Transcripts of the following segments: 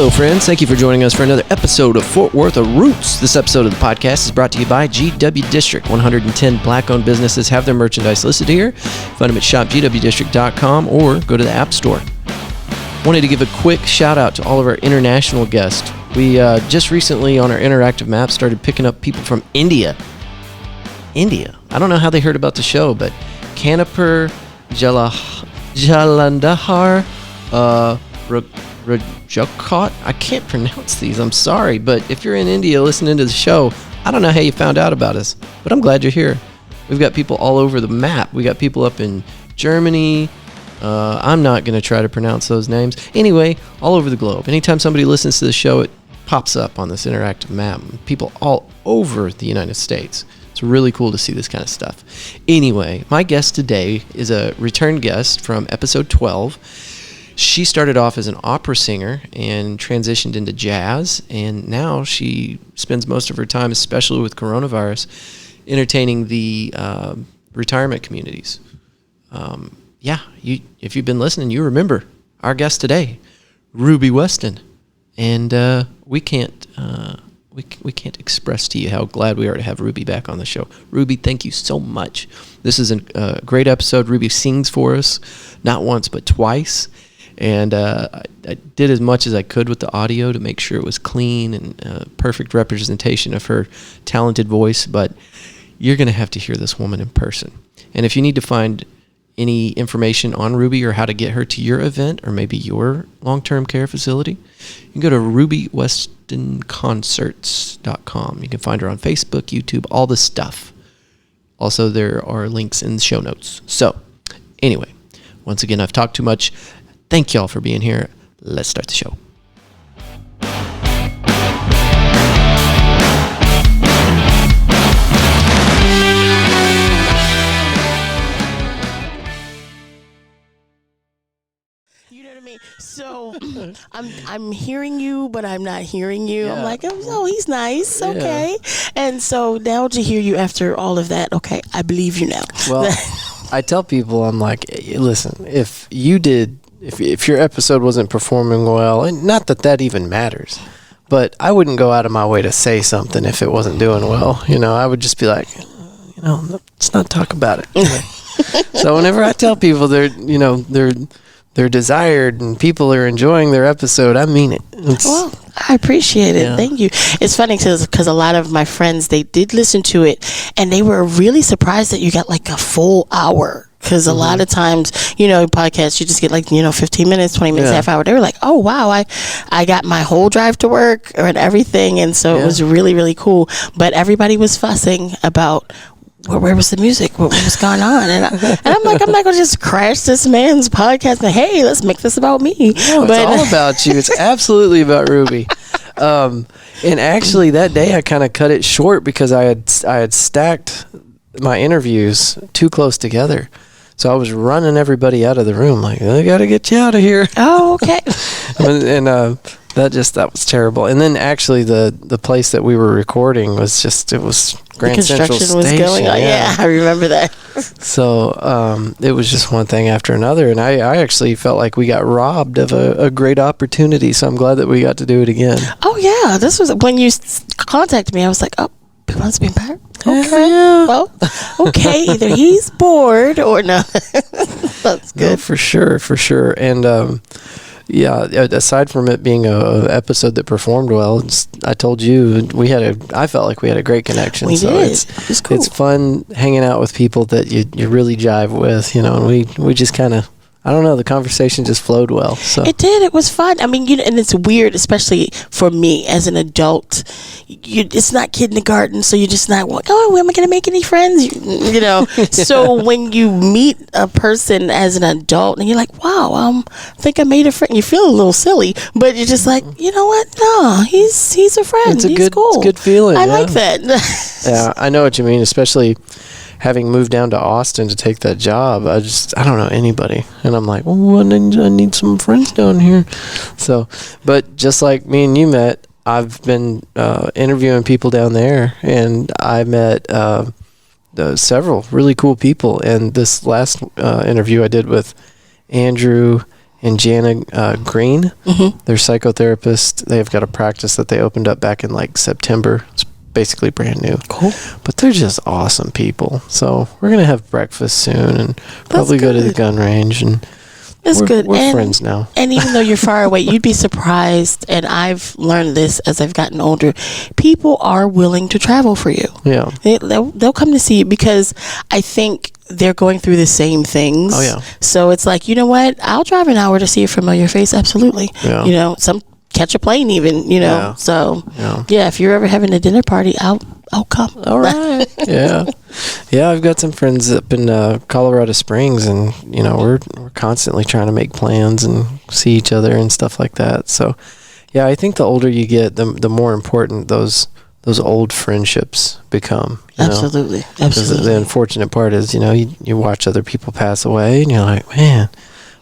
Hello, friends. Thank you for joining us for another episode of Fort Worth of Roots. This episode of the podcast is brought to you by GW District. 110 Black-owned businesses have their merchandise listed here. Find them at shopgwdistrict.com or go to the App Store. Wanted to give a quick shout-out to all of our international guests. We just recently on our interactive map started picking up people from India. I don't know how they heard about the show, but Kanipur, Jalandhar, Rajakot. I can't pronounce these. I'm sorry, but if you're in India listening to the show, I don't know how you found out about us, but I'm glad you're here. We've got people all over the map. We got people up in Germany. I'm not going to try to pronounce those names. Anyway, all over the globe. Anytime somebody listens to the show, it pops up on this interactive map. People all over the United States. It's really cool to see this kind of stuff. Anyway, my guest today is a return guest from episode 12. She started off as an opera singer and transitioned into jazz, and now she spends most of her time, especially with coronavirus, entertaining the retirement communities. If you've been listening, you remember our guest today, Ruby Weston, and we can't express to you how glad we are to have Ruby back on the show. Ruby, thank you so much. This is a great episode. Ruby sings for us, not once but twice. And I did as much as I could with the audio to make sure it was clean and perfect representation of her talented voice. But you're going to have to hear this woman in person. And if you need to find any information on Ruby or how to get her to your event or maybe your long-term care facility, you can go to rubywestonconcerts.com. You can find her on Facebook, YouTube, all the stuff. Also, there are links in the show notes. So, anyway, once again, I've talked too much. Thank y'all for being here. Let's start the show. You know what I mean? So I'm hearing you, but I'm not hearing you. Yeah. I'm like, oh, he's nice. Okay. Yeah. And so now to hear you after all of that, okay, I believe you now. Well, I tell people, I'm like, listen, if your episode wasn't performing well, and not that even matters, but I wouldn't go out of my way to say something if it wasn't doing well. You know, I would just be like, let's not talk about it. So whenever I tell people they're desired and people are enjoying their episode, I mean it. Well, I appreciate it. Yeah. Thank you. It's funny because a lot of my friends, they did listen to it and they were really surprised that you got like a full hour. Because a lot of times, podcasts, you just get 15 minutes, 20 minutes, half hour. They were like, oh, wow, I got my whole drive to work and everything. And so it was really, really cool. But everybody was fussing about where was the music? What was going on? And I'm like, I'm not going to just crash this man's podcast and, hey, let's make this about me. No, it's all about you. It's absolutely about Ruby. And actually, that day I kind of cut it short because I had stacked my interviews too close together. So I was running everybody out of the room like, I got to get you out of here. Oh, okay. and that was terrible. And then actually the place that we were recording was it was Grand Central Station. Was going on. Yeah, I remember that. So it was just one thing after another. And I actually felt like we got robbed of a great opportunity. So I'm glad that we got to do it again. Oh, yeah. This was when you contacted me. I was like, oh, he wants to be back? Okay. Yeah. Well, okay. Either he's bored or not. That's good. No, for sure. And aside from it being a episode that performed well, I told you I felt like we had a great connection. We did. It's cool. It's fun hanging out with people that you really jive with, and we just kind of, I don't know, the conversation just flowed well. So it did. It was fun. I mean, and it's weird, especially for me as an adult. It's not kindergarten, so you're just not like, oh, am I going to make any friends? So when you meet a person as an adult and you're like, wow, I think I made a friend. You feel a little silly, but you're just like, you know what? No, he's a friend. He's cool. It's a good feeling. I like that. Yeah, I know what you mean, especially having moved down to Austin to take that job. I don't know anybody. And I'm like, I need some friends down here. So, but just like me and you met, I've been interviewing people down there, and I met several really cool people. And this last interview I did with Andrew and Jana Green. They're psychotherapists. They've got a practice that they opened up back in like September. It's basically brand new. Cool. But they're just awesome people. So we're going to have breakfast soon and probably go to the gun range. And that's good. We're friends now. And even though you're far away, you'd be surprised, and I've learned this as I've gotten older, people are willing to travel for you. Yeah. They'll come to see you because I think they're going through the same things. Oh, yeah. So it's like, you know what? I'll drive an hour to see a familiar face. Absolutely. Yeah. You know, some catch a plane even, you know. Yeah. So, yeah, if you're ever having a dinner party, I'll come. All right. Yeah. Yeah, I've got some friends up in Colorado Springs, and, you know, we're constantly trying to make plans and see each other and stuff like that. So, yeah, I think the older you get, the more important those old friendships become. Absolutely. Because the unfortunate part is, you know, you watch other people pass away, and you're like, man,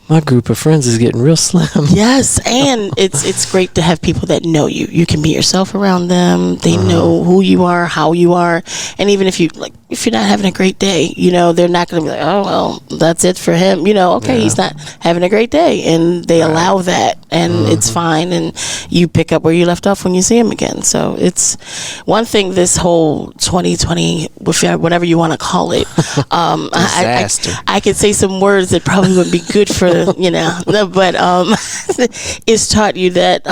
my group of friends is getting real slim. Yes, and it's great to have people that know you. You can be yourself around them. They know who you are, how you are, and even if you're not having a great day, you know, they're not going to be like, oh well, that's it for him. You know, okay, he's not having a great day, and they allow that, and it's fine. And you pick up where you left off when you see him again. So it's one thing. This whole 2020, whatever you want to call it, disaster. I could say some words that probably wouldn't be good for. You know, but it's taught you that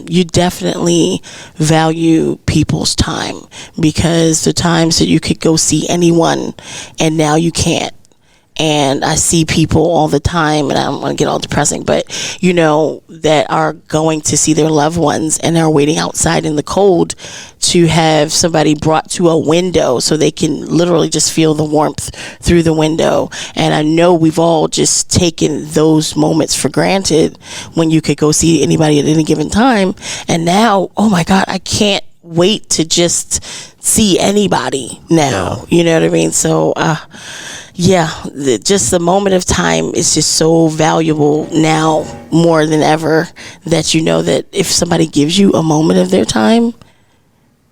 you definitely value people's time, because the times that you could go see anyone and now you can't. And I see people all the time, and I don't want to get all depressing, but, you know, that are going to see their loved ones and are waiting outside in the cold to have somebody brought to a window so they can literally just feel the warmth through the window. And I know we've all just taken those moments for granted when you could go see anybody at any given time. And now, oh my God, I can't wait to just see anybody now. You know what I mean? So, just the moment of time is just so valuable now more than ever, that you know that if somebody gives you a moment of their time,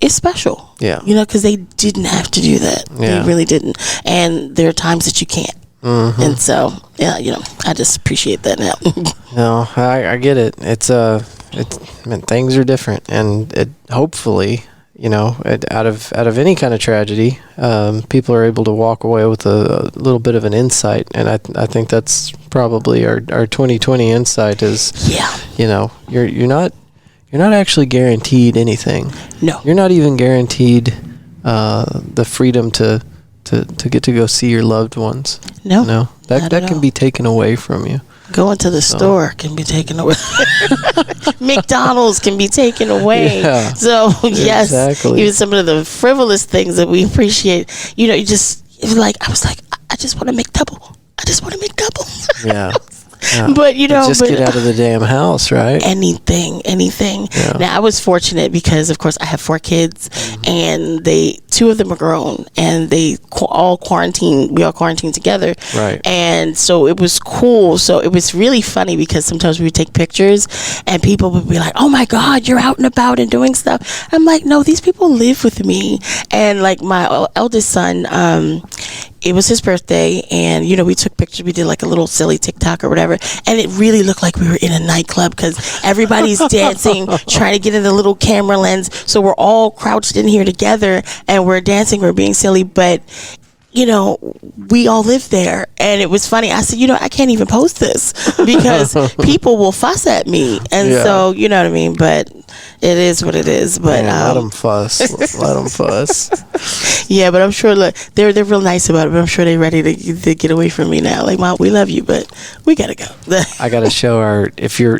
it's special. Yeah. You know, because they didn't have to do that. Yeah. They really didn't. And there are times that you can't. Mm-hmm. And so, yeah, you know, I just appreciate that now. No, I get it. Things are different, and it hopefully, you know, out of any kind of tragedy, people are able to walk away with a little bit of an insight, and I think that's probably our 2020 insight is, you know, you're not actually guaranteed anything. No, you're not even guaranteed the freedom to get to go see your loved ones. No, that can be taken away from you. Going to the store can be taken away. McDonald's can be taken away. Yeah, so, yes, exactly. Even some of the frivolous things that we appreciate, you know, I was like, I just want to make double. I just want to make double. Yeah. Yeah. But, you know, just get out of the damn house, right? Anything. Yeah. Now, I was fortunate because, of course, I have 4 kids, and 2 of them are grown, and we all quarantined together. Right. And so it was cool. So it was really funny because sometimes we would take pictures and people would be like, oh my God, you're out and about and doing stuff. I'm like, no, these people live with me. And like my eldest son, it was his birthday, and, you know, we took pictures. We did like a little silly TikTok or whatever, and it really looked like we were in a nightclub because everybody's dancing, trying to get in the little camera lens. So we're all crouched in here together, and we're dancing, we're being silly, but, you know, we all live there. And it was funny. I said, you know, I can't even post this because people will fuss at me. And so, you know what I mean? But it is what it is. But let them fuss. Let them fuss. Yeah, but I'm sure, look, they're real nice about it, but I'm sure they're ready to get away from me now. Like, Mom, we love you, but we gotta go. I gotta show if you're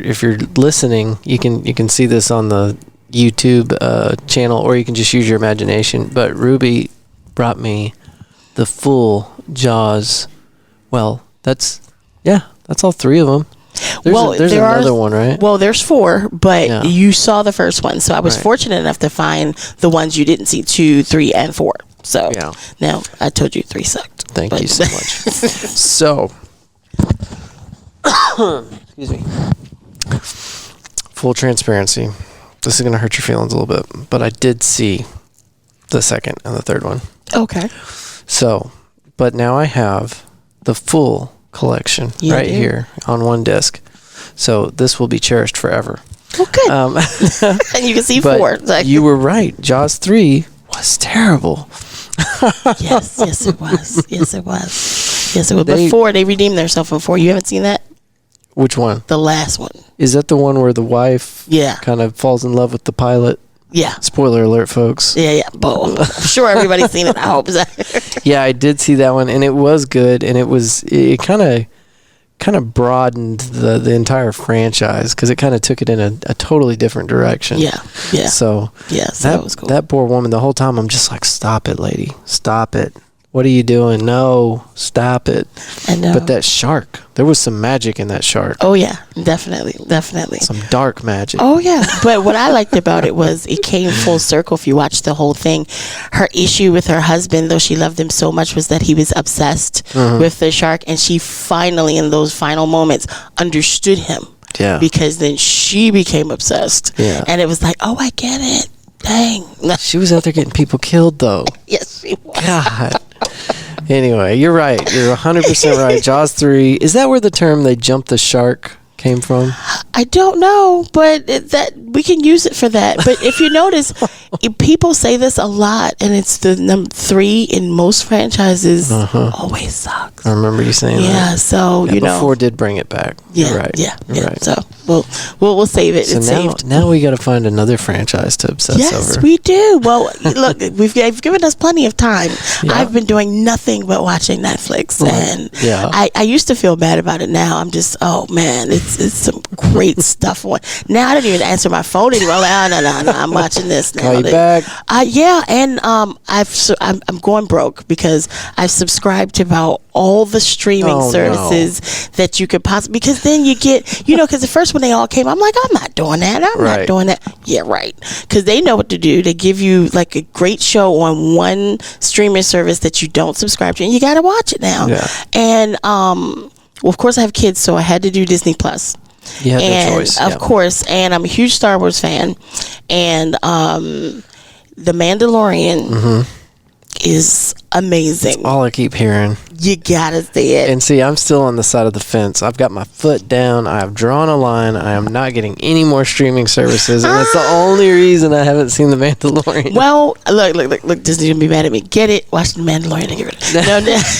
listening, you can see this on the YouTube channel, or you can just use your imagination. But Ruby brought me the full Jaws. Well, that's all 3 of them. There's another one, right? Well, there's 4, but you saw the first one, so I was fortunate enough to find the ones you didn't see, 2, 3, and 4. So now I told you 3 sucked. Thank you so much. So, excuse me. Full transparency. This is going to hurt your feelings a little bit, but I did see the second and the third one. Okay. So, but now I have the full collection here on one disc. So this will be cherished forever. Oh, good. And you can see 4. You were right. Jaws 3 was terrible. Yes, it was. Yes, it was. But 4, they redeemed themselves in 4. You haven't seen that? Which one? The last one. Is that the one where the wife kind of falls in love with the pilot? Yeah. Spoiler alert, folks. Yeah. I'm sure everybody's seen it. I hope. Yeah, I did see that one, and it was good, and it kind of broadened the entire franchise because it kind of took it in a totally different direction. Yeah. So that was cool. That poor woman, the whole time, I'm just like, stop it, lady. Stop it. What are you doing? No, stop it. I know. But that shark, there was some magic in that shark. Oh, yeah. Definitely. Some dark magic. Oh, yeah. But what I liked about it was it came full circle if you watch the whole thing. Her issue with her husband, though she loved him so much, was that he was obsessed with the shark. And she finally, in those final moments, understood him. Yeah. Because then she became obsessed. Yeah. And it was like, oh, I get it. Dang. She was out there getting people killed, though. Yes, she was. God. Anyway, you're right. You're 100% right. Jaws 3. Is that where the term "they jumped the shark" came from? I don't know, but that we can use it for that. But if you notice, people say this a lot, and it's the number 3 in most franchises always sucks. I remember you saying that. Yeah, so you know, 4 did bring it back. Yeah, you're right. Yeah. Right. So we'll save it. So it's saved. Now we got to find another franchise to obsess over. Yes, we do. Well, look, we've given us plenty of time. Yeah. I've been doing nothing but watching Netflix, and I used to feel bad about it. Now I'm just, oh man, it's some great stuff on. Now I don't even answer my phone anymore. I'm like, no, I'm watching this now. Call you back. Yeah, and I'm going broke because I've subscribed to about all the streaming services that you could possibly, because then you get, because at first when they all came, I'm like, I'm not doing that. I'm not doing that. Yeah, right. Because they know what to do. They give you like a great show on one streaming service that you don't subscribe to, and you got to watch it now. Yeah. And well, of course I have kids, so I had to do Disney Plus. You had no choice. Of course, and I'm a huge Star Wars fan, and The Mandalorian is amazing. That's all I keep hearing. You gotta see it. And see, I'm still on the side of the fence. I've got my foot down. I have drawn a line. I am not getting any more streaming services, and that's the only reason I haven't seen The Mandalorian. Well, look, Disney's gonna be mad at me. Get it? Watch The Mandalorian and get rid of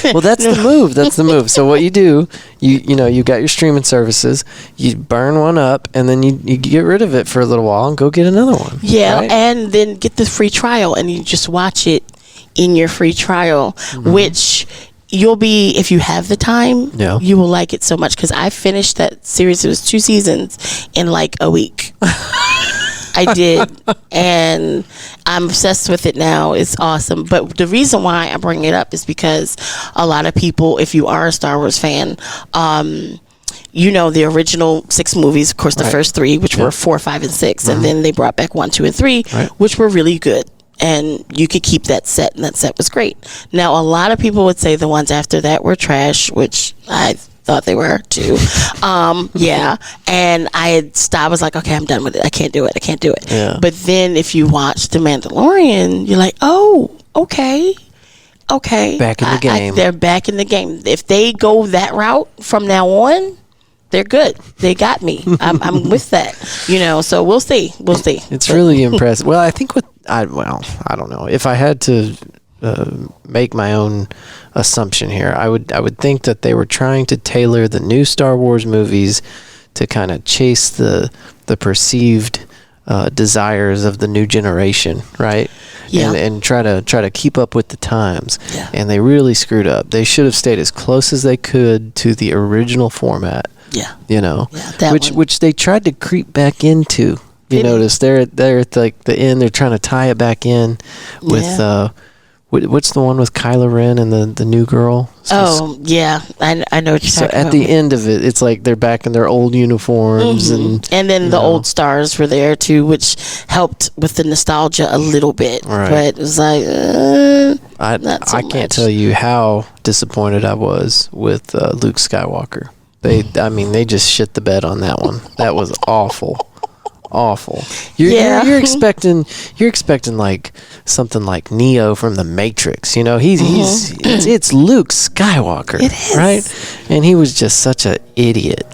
it. Well, that's the move. That's the move. So what you do, you got your streaming services, you burn one up, and then you get rid of it for a little while and go get another one. Yeah, right? And then get the free trial, and you just watch it in your free trial, which you'll be, if you have the time, you will like it so much, because I finished that series. It was 2 seasons in like a week. I did, and I'm obsessed with it now. It's awesome. But the reason why I bring it up is because a lot of people, if you are a Star Wars fan, the original 6 movies, of course, the first 3, which were 4, 5, and 6, and then they brought back 1, 2, and 3, which were really good. And you could keep that set, and that set was great. Now, a lot of people would say the ones after that were trash, which I thought they were too. Yeah. And I had stopped. I was like, okay, I'm done with it. I can't do it. Yeah. But then if you watch The Mandalorian, you're like, oh, okay. Back in the game. They're back in the game. If they go that route from now on, they're good. They got me. I'm with that. So we'll see. It's really impressive. Well, I think I don't know. If I had to make my own assumption here, I would think that they were trying to tailor the new Star Wars movies to kind of chase the perceived desires of the new generation, right? Yeah. And try to keep up with the times. Yeah. And they really screwed up. They should have stayed as close as they could to the original format. Yeah. Which they tried to creep back into. You notice they're at like the end. They're trying to tie it back in with what's the one with Kylo Ren and the new girl? I know what you're talking about. So at the end of it, it's like they're back in their old uniforms, and then the old stars were there too, which helped with the nostalgia a little bit. Right. But it was like not so I can't tell you how disappointed I was with Luke Skywalker. They just shit the bed on that one. That was awful. You're expecting like something like Neo from the Matrix. It's Luke Skywalker. It is, right? And he was just such an idiot.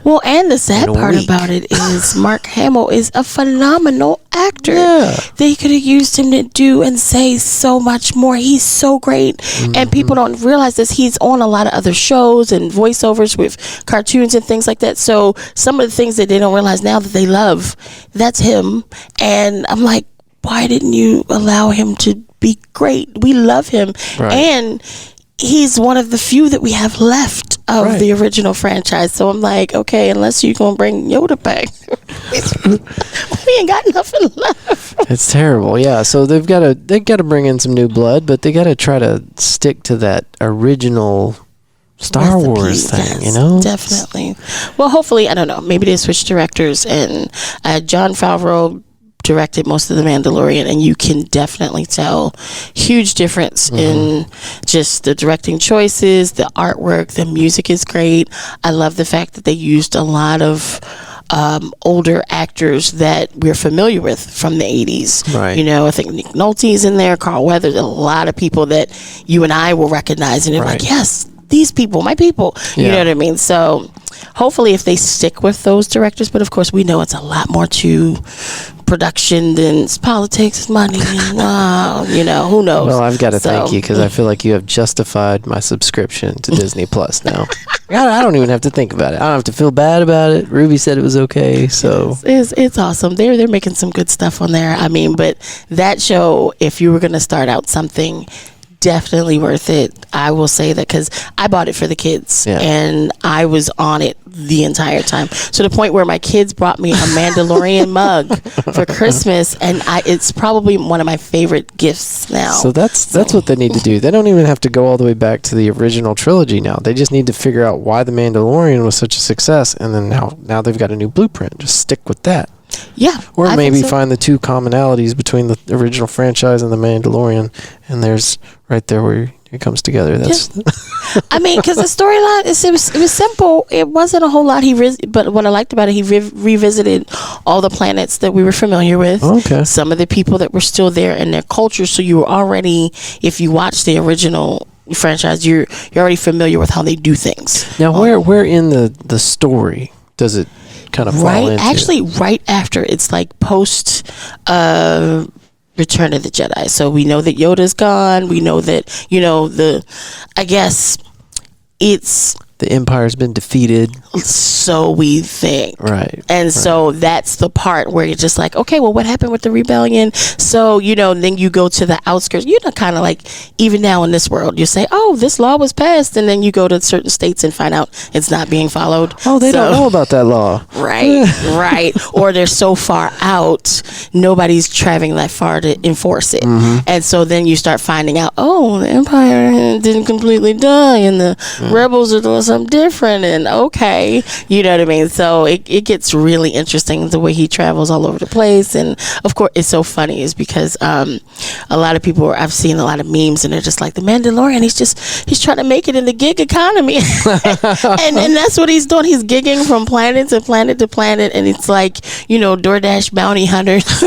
Well, and the sad part about it is Mark Hamill is a phenomenal actor. Yeah. They could have used him to do and say so much more. He's so great. And people don't realize this. He's on a lot of other shows and voiceovers with cartoons and things like that. So some of the things that they don't realize now that they love, that's him. And I'm like, why didn't you allow him to be great? We love him. Right. And he's one of the few that we have left of the original franchise. So I'm like, okay, unless you're gonna bring Yoda back, we ain't got nothing left. It's terrible. Yeah. So they gotta bring in some new blood, but they gotta try to stick to that original Star Wars thing, yes, you know? Definitely. Well, hopefully, I don't know, maybe they switch directors, and Jon Favreau directed most of The Mandalorian, and you can definitely tell huge difference in just the directing choices, the artwork, the music is great. I love the fact that they used a lot of older actors that we're familiar with from the 80s. Right. You know, I think Nick Nolte's in there, Carl Weathers, a lot of people that you and I will recognize, and they're like, yes, these people, my people. You know what I mean? So hopefully if they stick with those directors, but of course we know it's a lot more to production than politics, money, and you know, who knows. Well, I've got to thank you, because I feel like you have justified my subscription to Disney Plus now. I don't even have to think about it. I don't have to feel bad about it. Ruby said it was okay, so it's awesome. They're making some good stuff on there. I mean, but that show, if you were going to start out something, definitely worth it. I will say that because I bought it for the kids, and I was on it the entire time, to the point where my kids brought me a Mandalorian mug for Christmas, and it's probably one of my favorite gifts now. So that's what they need to do. They don't even have to go all the way back to the original trilogy now. They just need to figure out why the Mandalorian was such a success, and then now they've got a new blueprint. Just stick with that. Yeah. Or maybe find the two commonalities between the original franchise and the Mandalorian, and there's right there where it comes together. That's I mean, because the storyline, it was simple. It wasn't a whole lot. But what I liked about it, he revisited all the planets that we were familiar with. Okay. Some of the people that were still there in their culture. So you were already, if you watch the original franchise, you're already familiar with how they do things. Now, where in the story does it kind of fall into? Actually, right after, it's like post Return of the Jedi. So we know that Yoda's gone. We know that, I guess it's... The Empire's been defeated. So we think. Right. And so that's the part where you're just like, okay, well, what happened with the rebellion? So, then you go to the outskirts. Kind of like, even now in this world, you say, oh, this law was passed. And then you go to certain states and find out it's not being followed. Oh, they don't know about that law. Right, right. Or they're so far out, nobody's traveling that far to enforce it. And so then you start finding out, oh, the Empire didn't completely die, and the rebels are doing something different, and okay, you know what I mean? So it gets really interesting the way he travels all over the place. And of course, it's so funny is because a lot of people, I've seen a lot of memes, and they're just like, the Mandalorian, he's trying to make it in the gig economy. and that's what he's doing. He's gigging from planet to planet to planet, and it's like, DoorDash bounty hunters.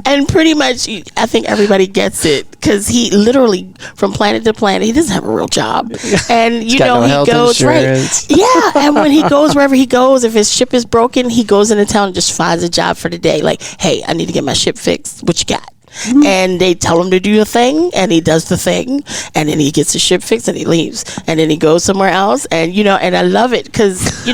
And pretty much I think everybody gets it, because he literally, from planet to planet, he doesn't have a real job. And he goes right. Yeah, and when he goes wherever he goes, if his ship is broken, he goes into town and just finds a job for the day. Like, hey, I need to get my ship fixed. What you got? And they tell him to do the thing, and he does the thing, and then he gets the ship fixed, and he leaves, and then he goes somewhere else. And and I love it, because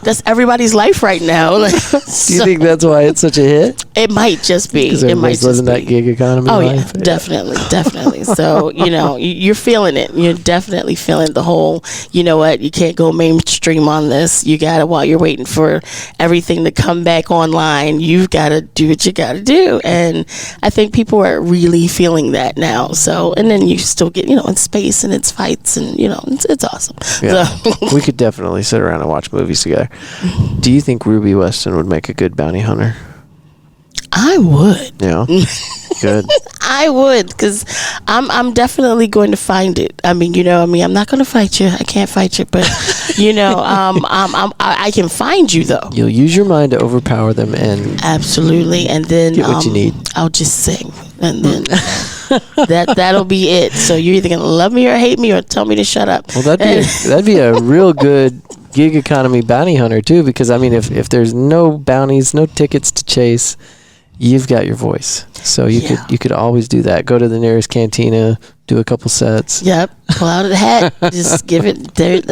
that's everybody's life right now. Like, do you think that's why it's such a hit? It might just be. Because everybody's living that gig economy life. Yeah, definitely. So you're feeling it. You're definitely feeling the whole. You know what? You can't go mainstream on this. You gotta, while you're waiting for everything to come back online, you've got to do what you got to do. And I think people are really feeling that now. So, and then you still get, in space, and it's fights, and it's awesome. Yeah. So. We could definitely sit around and watch movies together. Do you think Ruby Weston would make a good bounty hunter? I would. Yeah. Good. I would, because I'm definitely going to find it. I mean, I'm not going to fight you. I can't fight you, but I can find you though. You'll use your mind to overpower them, and absolutely, and then get what you need. I'll just sing, and then that'll be it. So you're either gonna love me or hate me, or tell me to shut up. Well, that'd be a real good gig economy bounty hunter too, because I mean, if there's no bounties, no tickets to chase, you've got your voice. So you could always do that. Go to the nearest cantina, do a couple sets. Yep. Pull out a hat. Just give it there.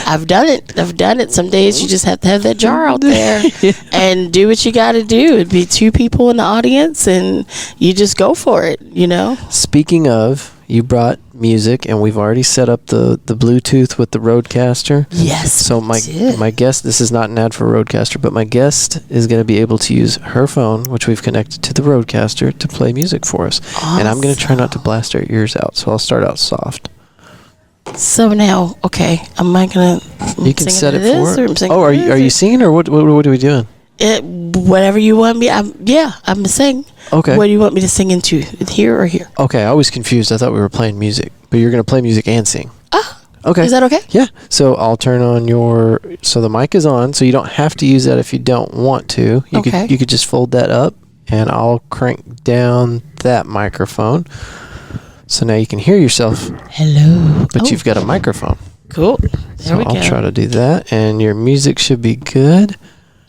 I've done it. Some days you just have to have that jar out there and do what you got to do. It'd be 2 people in the audience and you just go for it, Speaking of, you brought music, and we've already set up the Bluetooth with the Rodecaster. Yes. So my guest, this is not an ad for Rodecaster, but my guest is going to be able to use her phone, which we've connected to the Rodecaster, to play music for us. Awesome. And I'm going to try not to blast our ears out, so I'll start out soft. So now, okay, am I going to You can set it for it. Oh, are you singing, or what are we doing? Whatever you want me. I'm singing. Okay. What do you want me to sing into? Here or here? Okay, I was confused. I thought we were playing music, but you're going to play music and sing. Okay. Is that okay? Yeah. So I'll turn on so the mic is on, so you don't have to use that if you don't want to. You could just fold that up, and I'll crank down that microphone. So now you can hear yourself. Hello. But you've got a microphone. Cool. There we go. I'll try to do that, and your music should be good.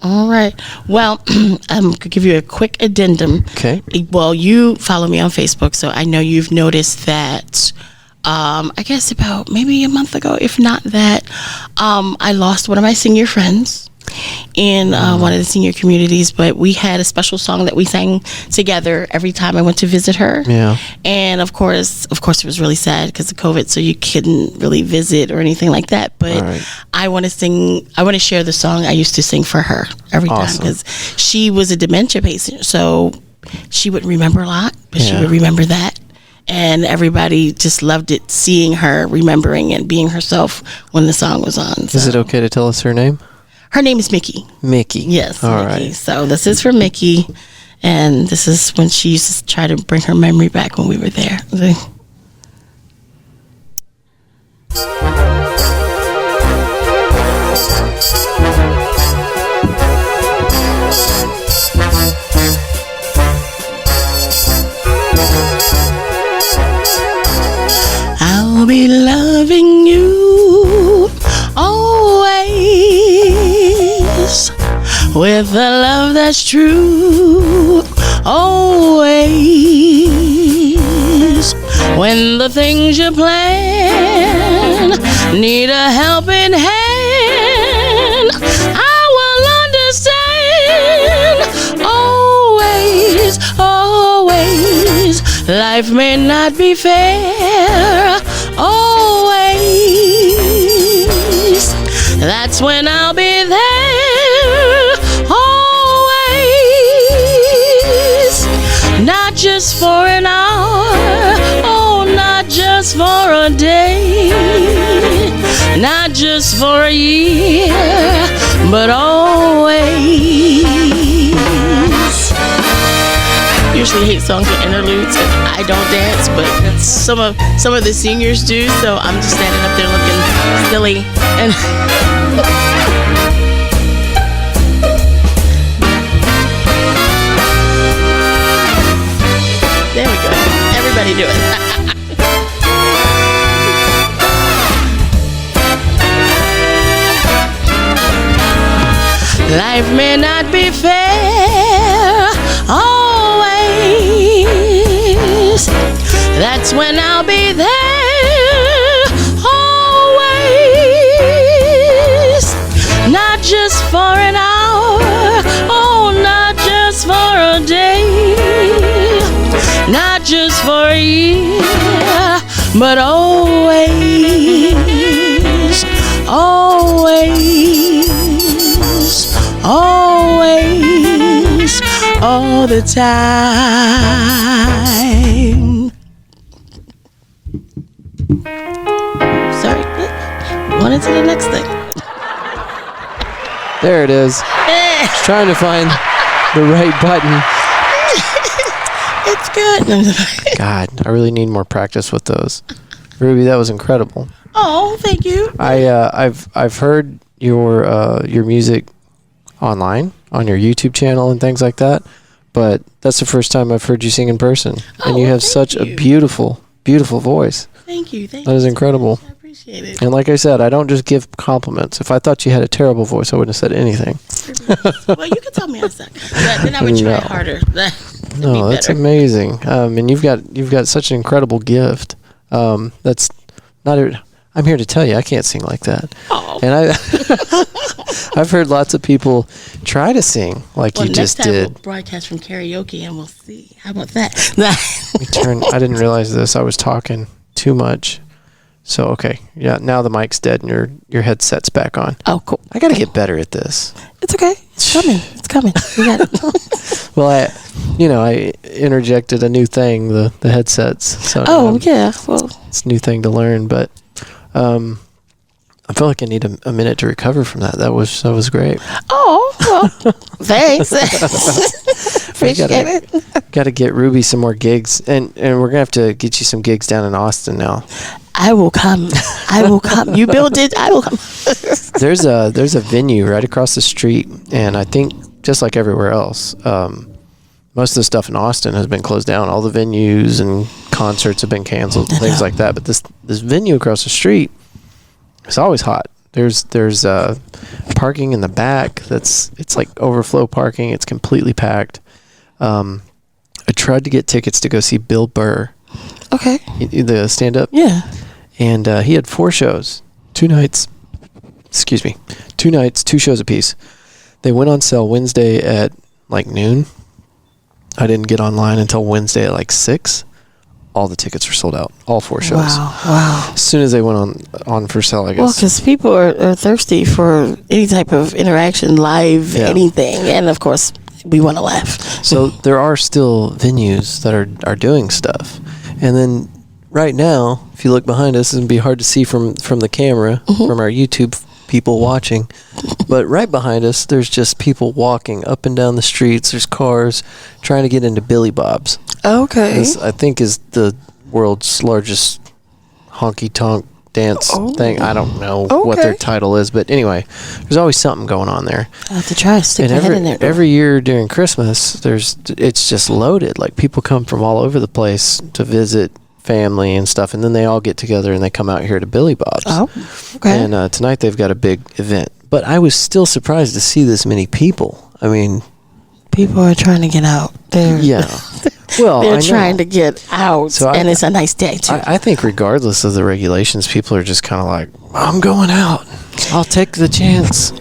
All right. Well, I'm going to give you a quick addendum. Okay. Well, you follow me on Facebook, so I know you've noticed that, I guess about maybe a month ago, if not that, I lost one of my senior friends in one of the senior communities, but we had a special song that we sang together every time I went to visit her. Yeah. And of course it was really sad because of COVID, so you couldn't really visit or anything like that. But right. I want to share the song I used to sing for her every time, because she was a dementia patient, so she wouldn't remember a lot, but she would remember that. And everybody just loved it, seeing her remembering and being herself when the song was on. So. Is it okay to tell us her name? Her name is Mickey. Mickey. Yes, All Mickey. Right. So this is for Mickey, and this is when she used to try to bring her memory back when we were there. I'll be loving you always, with a love that's true, always. When the things you plan need a helping hand, I will understand. Always, always. Life may not be fair, always. That's when I'll be there, always. Not just for an hour, oh, not just for a day, not just for a year, but always. Usually hate songs with interludes, and I don't dance, but some of the seniors do, so I'm just standing up there looking silly and there we go. Everybody do it. Life may not be fair, always. That's when I'll be there, always. Not just for an hour, oh, not just for a day, not just for a year, but always, always, always, all the time. Sorry, on into the next thing. There it is. Just trying to find the right button. It's good. God, I really need more practice with those. Ruby, that was incredible. Oh, thank you. I've heard your music online on your YouTube channel and things like that, but that's the first time I've heard you sing in person. And you have such a beautiful, beautiful voice. Thank you. That is incredible. appreciate it. And like I said, I don't just give compliments. If I thought you had a terrible voice, I wouldn't have said anything. Well, you can tell me I suck. Then I would try harder. No, that's amazing. And you've got such an incredible gift. That's not. I'm here to tell you, I can't sing like that. Oh. And I've heard lots of people try to sing like you just did. We'll broadcast from karaoke, and we'll see. How about that? I didn't realize this. I was talking too much. So okay, yeah. Now the mic's dead and your headset's back on. Oh, cool. I got to get better at this. It's okay. It's coming. It's coming. We got it. Well, I interjected a new thing, the headsets. So yeah. Well, it's a new thing to learn, but I feel like I need a minute to recover from that. That was great. Oh, well, thanks. Appreciate it. Got to get Ruby some more gigs, and we're gonna have to get you some gigs down in Austin now. I will come. You build it, I will come. There's a venue right across the street, and I think just like everywhere else, most of the stuff in Austin has been closed down. All the venues and concerts have been canceled, and things like that. But this venue across the street is always hot. There's parking in the back. It's like overflow parking. It's completely packed. I tried to get tickets to go see Bill Burr. Okay. The stand-up. Yeah. And he had 4 shows, 2 nights. Excuse me, 2 nights, 2 shows apiece. They went on sale Wednesday at like noon. I didn't get online until Wednesday at like 6. All the tickets were sold out. All 4 shows. Wow. As soon as they went on for sale, I guess. Well, because people are thirsty for any type of interaction, live, anything, and of course, we want to laugh. So there are still venues that are doing stuff, and then right now, if you look behind us, it'd be hard to see from the camera, from our YouTube people watching, but right behind us, there's just people walking up and down the streets. There's cars trying to get into Billy Bob's. Okay. This, I think, is the world's largest honky-tonk dance thing. I don't know what their title is, but anyway, there's always something going on there. I have to try to stick my head in there. Every year during Christmas, it's just loaded. Like, people come from all over the place to visit family and stuff, and then they all get together and they come out here to Billy Bob's. Oh, okay. And tonight they've got a big event. But I was still surprised to see this many people. I mean, people are trying to get out. Well, they're trying to get out, so and it's a nice day too. I think regardless of the regulations, people are just kind of like, I'm going out. I'll take the chance.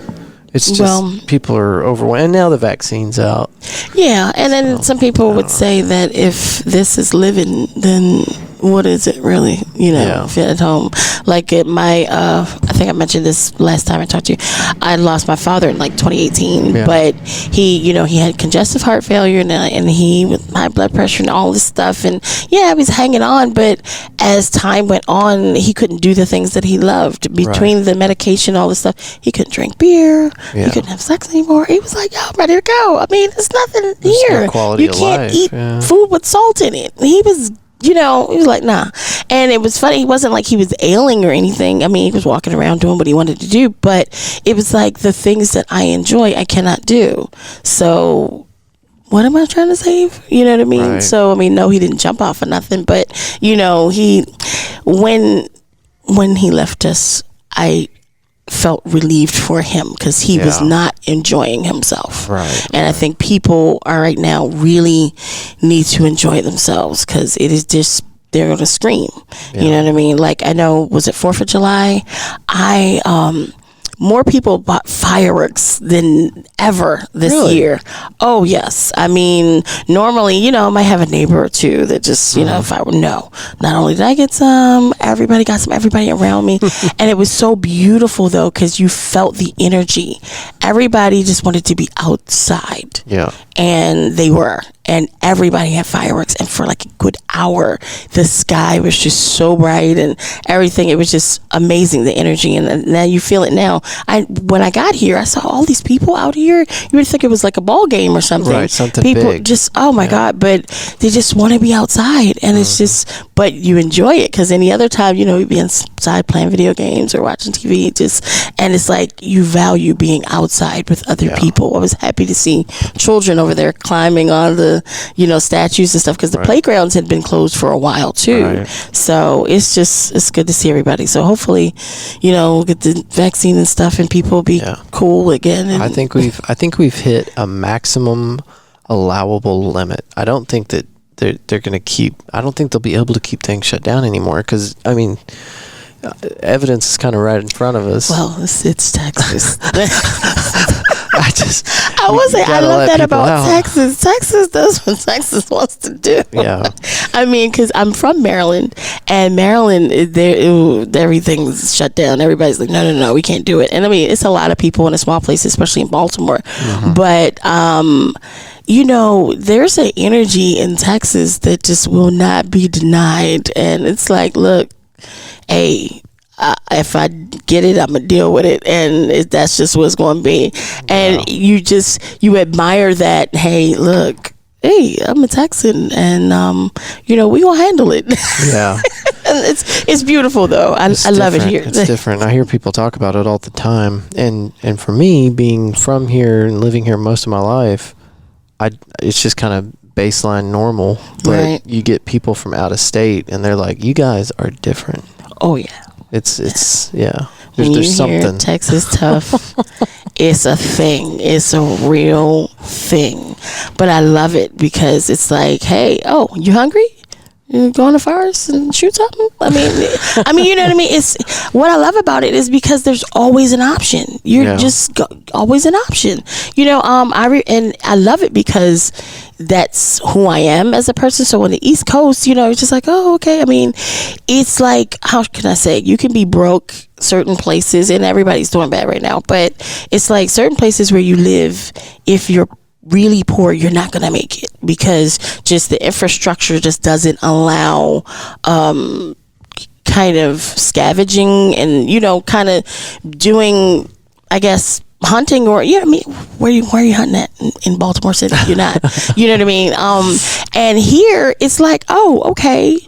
It's just people are overwhelmed. And now the vaccine's out. Yeah, and then some people would say that if this is living, then what is it really? If you're at home. Like at my, I think I mentioned this last time I talked to you. I lost my father in like 2018, but he, he had congestive heart failure and he with high blood pressure and all this stuff. And I was hanging on, but as time went on, he couldn't do the things that he loved. Between the medication, all this stuff, he couldn't drink beer. He couldn't have sex anymore. He was like, I'm ready to go. I mean, there's nothing here. No quality you of can't life. eat food with salt in it. He was he was like, nah. And it was funny. He wasn't like he was ailing or anything. I mean, he was walking around doing what he wanted to do, but it was like the things that I enjoy, I cannot do. So what am I trying to save? You know what I mean? Right. So, I mean, no, he didn't jump off or nothing, but when he left us, I felt relieved for him because he was not enjoying himself. Right. And I think people are right now really need to enjoy themselves because it is just, they're going to scream. Yeah. You know what I mean? Like, I know, was it 4th of July? More people bought fireworks than ever this year. Oh, yes. I mean, normally, I might have a neighbor or two that just, if I were, not only did I get some, everybody got some, everybody around me. And it was so beautiful, though, because you felt the energy. Everybody just wanted to be outside. Yeah. And they were. And everybody had fireworks. And for like a good hour, the sky was just so bright and everything. It was just amazing, the energy. And now you feel it now. When I got here, I saw all these people out here. You would think it was like a ball game or something. Right, something people big. Just, oh my God. But they just want to be outside. And it's just, but you enjoy it, because any other time, you'd be inside playing video games or watching TV, and it's like you value being outside with other people. I was happy to see children over there climbing on the, statues and stuff, because the playgrounds had been closed for a while too. So it's good to see everybody. So hopefully, we'll get the vaccine and stuff, and people will be cool again. And I think we've hit a maximum allowable limit. I don't think that they're going to keep. I don't think they'll be able to keep things shut down anymore, because evidence is kind of right in front of us. Well, it's Texas. I love that about Texas. Texas does what Texas wants to do. Yeah. Because I'm from Maryland, and Maryland, everything's shut down. Everybody's like, no, we can't do it. And it's a lot of people in a small place, especially in Baltimore. Mm-hmm. But, there's an energy in Texas that just will not be denied. And it's like, look, hey, if I get it, I'm gonna deal with it, and that's just what's going to be. And you admire that. Hey, look, I'm a Texan, and we gonna handle it. Yeah. It's beautiful though. I love it here. It's different. I hear people talk about it all the time, and for me, being from here and living here most of my life, it's just kind of baseline normal. But you get people from out of state, and they're like, "You guys are different." Oh yeah. It's When there's something. Hear Texas tough, it's a thing. It's a real thing. But I love it, because it's like, hey, you hungry? You go in the forest and shoot something? I mean, you know what I mean? It's what I love about it is because there's always an option. You're just always an option. I love it because that's who I am as a person. So on the East Coast, it's just like, oh, okay. It's like, how can I say? You can be broke certain places, and everybody's doing bad right now. But it's like certain places where you live, if you're really poor, you're not gonna make it, because just the infrastructure just doesn't allow kind of scavenging and kind of doing, I guess, hunting, or where are you hunting at in Baltimore City? You're not. You know what I mean? And here it's like, oh, okay,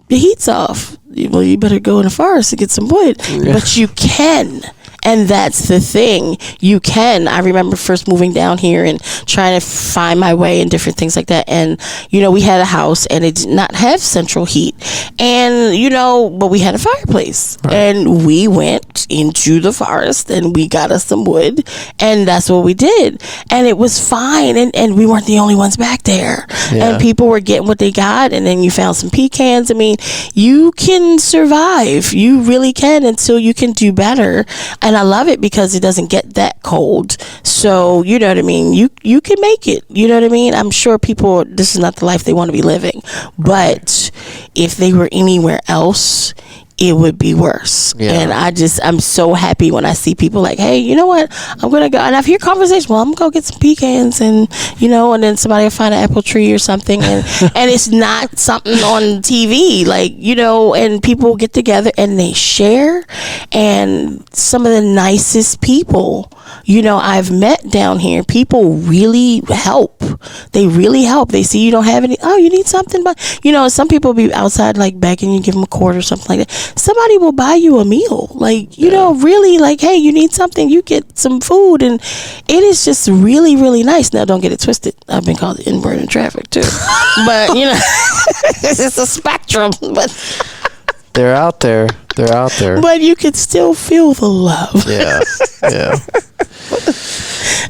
the heat's off, well, you better go in the forest to get some wood. But you can. And that's the thing. You can. I remember first moving down here and trying to find my way and different things like that. And, we had a house, and it did not have central heat. And, but we had a fireplace. Right. And we went into the forest, and we got us some wood. And that's what we did. And it was fine. And we weren't the only ones back there. Yeah. And people were getting what they got. And then you found some pecans. You can survive. You really can, until you can do better. And I love it because it doesn't get that cold. So, you know what I mean? You can make it. You know what I mean? I'm sure people, this is not the life they want to be living. But if they were anywhere else, it would be worse. Yeah. And I'm so happy when I see people like, hey, you know what? I'm going to go. And I hear conversation, well, I'm going to go get some pecans, and, and then somebody will find an apple tree or something. And, and it's not something on TV, and people get together and they share. And some of the nicest people, I've met down here, people really help. They really help. They see you don't have any, you need something, but, some people be outside like begging you, give them a quarter or something like that. Somebody will buy you a meal, really, like, hey, you need something, you get some food, and it is just really, really nice. Now, don't get it twisted. I've been called the inbred in traffic too, but it's a spectrum. But they're out there. But you can still feel the love. Yeah.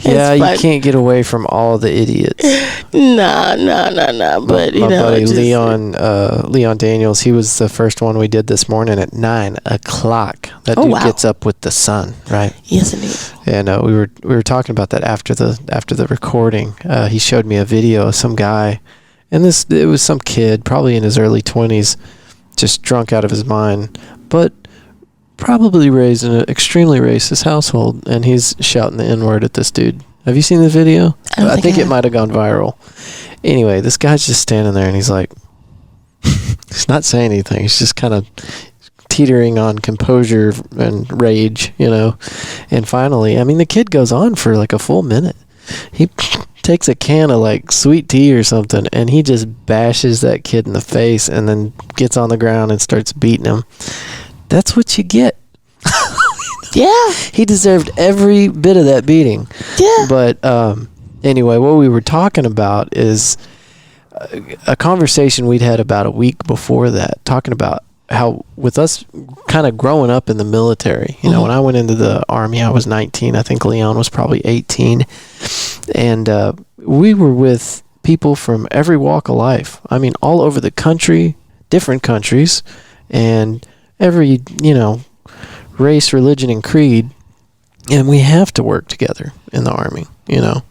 Yeah, you can't get away from all the idiots. Nah. But my buddy Leon Daniels, he was the first one we did this morning at 9 o'clock. That dude gets up with the sun, right? Yes, indeed. And we were talking about that after the recording. He showed me a video of some guy, and it was some kid, probably in his early 20s, just drunk out of his mind, but probably raised in an extremely racist household, and he's shouting the N-word at this dude. Have you seen the video? I think it might have gone viral. Anyway, this guy's just standing there, and he's like, he's not saying anything. He's just kind of teetering on composure and rage, And finally, the kid goes on for like a full minute. He takes a can of like sweet tea or something, and he just bashes that kid in the face and then gets on the ground and starts beating him. That's what you get. Yeah. He deserved every bit of that beating. Yeah. But anyway, what we were talking about is a conversation we'd had about a week before that, talking about how with us kind of growing up in the military, you know, when I went into the Army, I was 19. I think Leon was probably 18. And we were with people from every walk of life. I mean, all over the country, different countries, and every, you know, race, religion, and creed. And we have to work together in the Army, you know.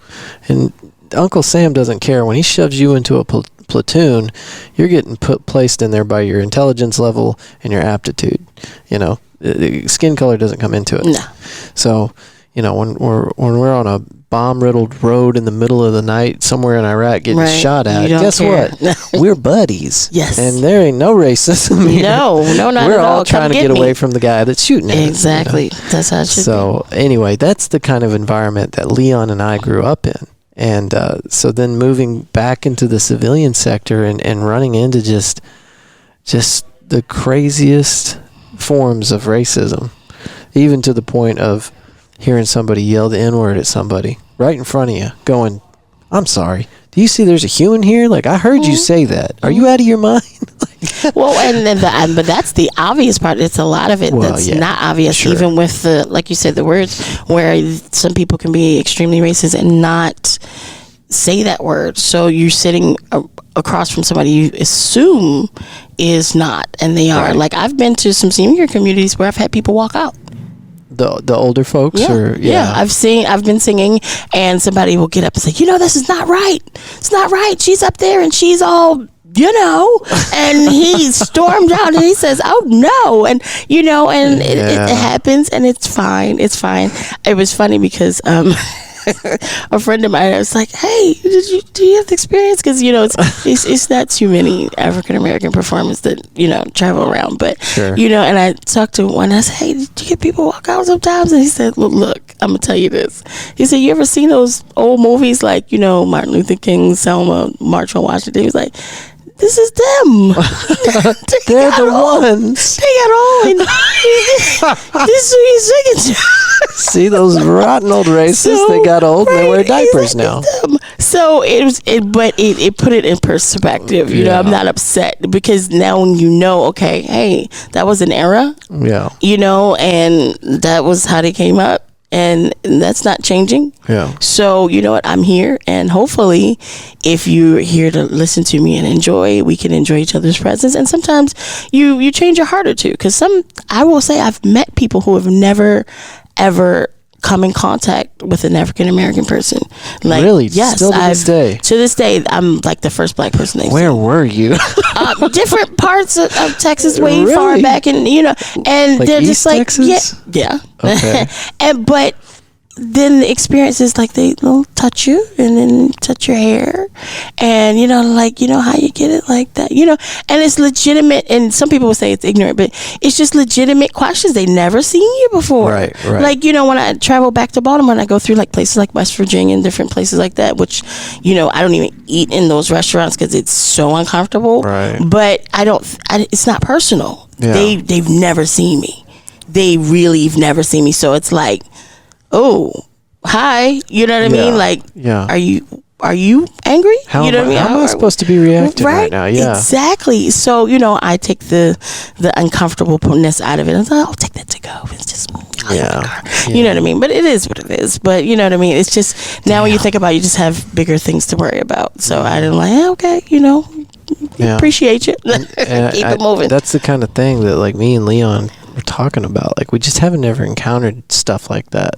And Uncle Sam doesn't care. When he shoves you into a platoon, you're getting placed in there by your intelligence level and your aptitude. You know, skin color doesn't come into it. No. So, you know, when we're on a bomb-riddled road in the middle of the night somewhere in Iraq getting shot at, guess what? We're buddies. Yes. And there ain't no racism here. No, not at all. We're all trying to get away from the guy that's shooting at us. Exactly. You know? That's how it should be. So, anyway, that's the kind of environment that Leon and I grew up in. And so then moving back into the civilian sector and running into just the craziest forms of racism, even to the point of hearing somebody yell the N-word at somebody right in front of you, going, I'm sorry, do you see there's a human here? Like, I heard you say that. Are you out of your mind? Well, and then but that's the obvious part. It's a lot of it that's not obvious, sure. Even with the, like you said, the words, where some people can be extremely racist and not say that word. So you're sitting across from somebody you assume is not, and they are. Right. Like, I've been to some senior communities where I've had people walk out. The older folks? Yeah. I've been singing, and somebody will get up and say, you know, this is not right. It's not right. She's up there and she's all, you know, and he stormed out and he says, oh no. And, you know, and it happens, and it's fine. It's fine. It was funny because, a friend of mine, I was like, hey, do you have the experience? Because, you know, it's not too many African American performers that, you know, travel around. But, sure. You know, and I talked to one, I said, hey, did you get people walk out sometimes? And he said, look, I'm going to tell you this. He said, you ever seen those old movies like, you know, Martin Luther King, Selma, March on Washington? He was like, this is them. They're the ones. They got old. This is who he's singing to. See those rotten old racists? They got old and they wear diapers now. So it put it in perspective. You know, I'm not upset because now you know, okay, hey, that was an era. Yeah. You know, and that was how they came up. And that's not changing. Yeah. So, you know what? I'm here. And hopefully, if you're here to listen to me and enjoy, we can enjoy each other's presence. And sometimes you change your heart or two. Because I will say, I've met people who have never, ever come in contact with an African American person. Like, really? Yes. Still to this day? To this day, I'm like the first black person they've Where seen. were you? Different parts of Texas, way far back, and you know, and like they're East just like, Texas? yeah. Okay. But then the experience is like they'll touch you and then touch your hair, and you know, like, you know how you get it like that, you know, and it's legitimate. And some people will say it's ignorant, but it's just legitimate questions. They never seen you before, right? Like, you know, when I travel back to Baltimore and I go through like places like West Virginia and different places like that, which, you know, I don't even eat in those restaurants because it's so uncomfortable. Right. But it's not personal. Yeah. They've never seen me. They really have never seen me. So it's like, oh, hi, you know what I mean? Like, are you angry? How you know what I mean? How am I supposed to be reacting right now? Yeah, exactly. So, you know, I take the uncomfortableness out of it. I was like, I'll take that to go. It's just, you know what I mean? But it is what it is. But you know what I mean? It's just, now when you think about it, you just have bigger things to worry about. So I'm like, okay, you know, appreciate you. And keep it moving. That's the kind of thing that, like, me and Leon were talking about. Like, we just haven't ever encountered stuff like that,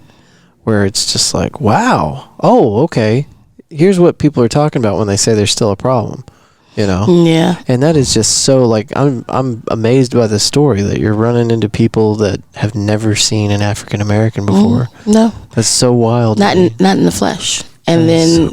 where it's just like, wow, oh, okay, here's what people are talking about when they say there's still a problem, you know? Yeah. And that is just so, like, I'm amazed by this story that you're running into people that have never seen an African American before. No. That's so wild. Not in the flesh. And then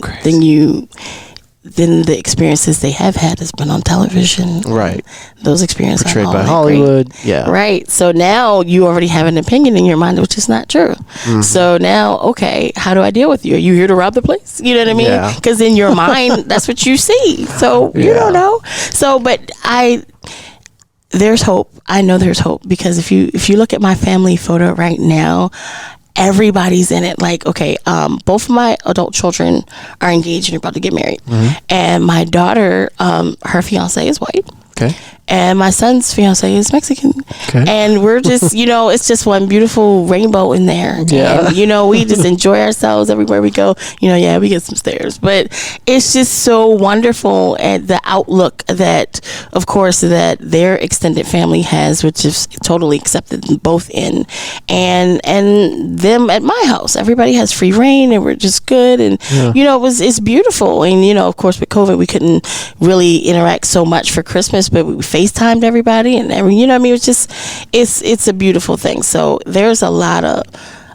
then the experiences they have had has been on television. Right. Those experiences portrayed are by Hollywood. Great. Yeah. Right. So now you already have an opinion in your mind, which is not true. Mm-hmm. So now, okay, how do I deal with you? Are you here to rob the place? You know what I mean? Because in your mind, that's what you see. So you don't know. So, but there's hope. I know there's hope, because if you look at my family photo right now, everybody's in it. Like, okay, both of my adult children are engaged and are about to get married. Mm-hmm. And my daughter, her fiance is white. Okay. And my son's fiance is Mexican. Okay. And we're just, it's just one beautiful rainbow in there. Yeah. And, we just enjoy ourselves everywhere we go. We get some stares. But it's just so wonderful, and the outlook that, of course, that their extended family has, which is totally accepted them both in. And them at my house. Everybody has free reign, and we're just good. And, it's beautiful. And, of course, with COVID, we couldn't really interact so much for Christmas, but we FaceTimed everybody, and it's just, it's a beautiful thing. So there's a lot of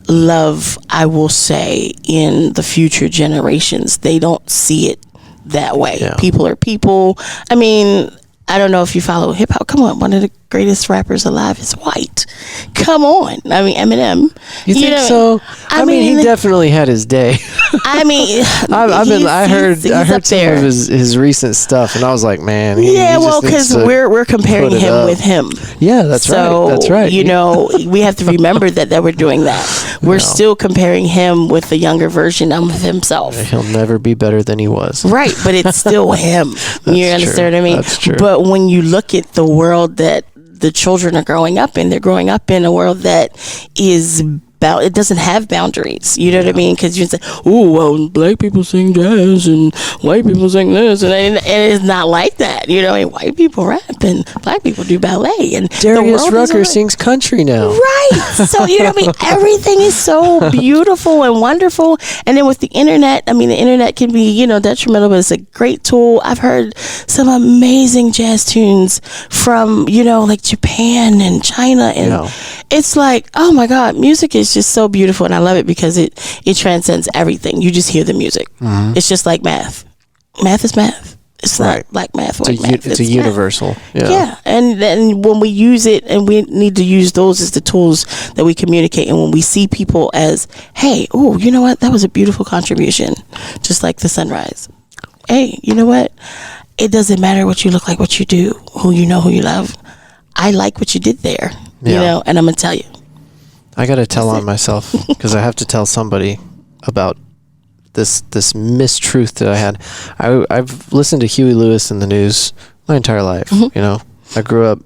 love, I will say, in the future generations. They don't see it that way. Yeah. People are people. I mean, I don't know if you follow hip hop. Come on, one of the greatest rappers alive is white. Come on. I mean, Eminem. You think so? I mean, he definitely had his day. I mean, I heard some of his recent stuff, and I was like, man. Because we're comparing him with him. Yeah, that's right. That's right. We have to remember that we're doing that. We're still comparing him with the younger version of himself. He'll never be better than he was. Right, but it's still him. You understand what I mean? That's true. But when you look at the world that the children are growing up in, they're growing up in a world that is it doesn't have boundaries. You know what I mean? Because you say, oh, well, black people sing jazz and white people sing this, and it's not like that. And white people rap and black people do ballet, and Darius Rucker sings country now. Right. So everything is so beautiful and wonderful. And then with the internet, the internet can be detrimental, but it's a great tool. I've heard some amazing jazz tunes from like Japan and China, and it's like, oh my God, music is just so beautiful, and I love it because it transcends everything. You just hear the music. Mm-hmm. It's just like math. Math is math. It's not like math. It's a universal. Yeah. And then when we use it, and we need to use those as the tools that we communicate. And when we see people as, hey, oh, you know what? That was a beautiful contribution. Just like the sunrise. Hey, you know what? It doesn't matter what you look like, what you do, who you love. I like what you did there, and I'm going to tell you. I got to tell on myself, because I have to tell somebody about this mistruth that I had. I've listened to Huey Lewis in the news my entire life. Mm-hmm. I grew up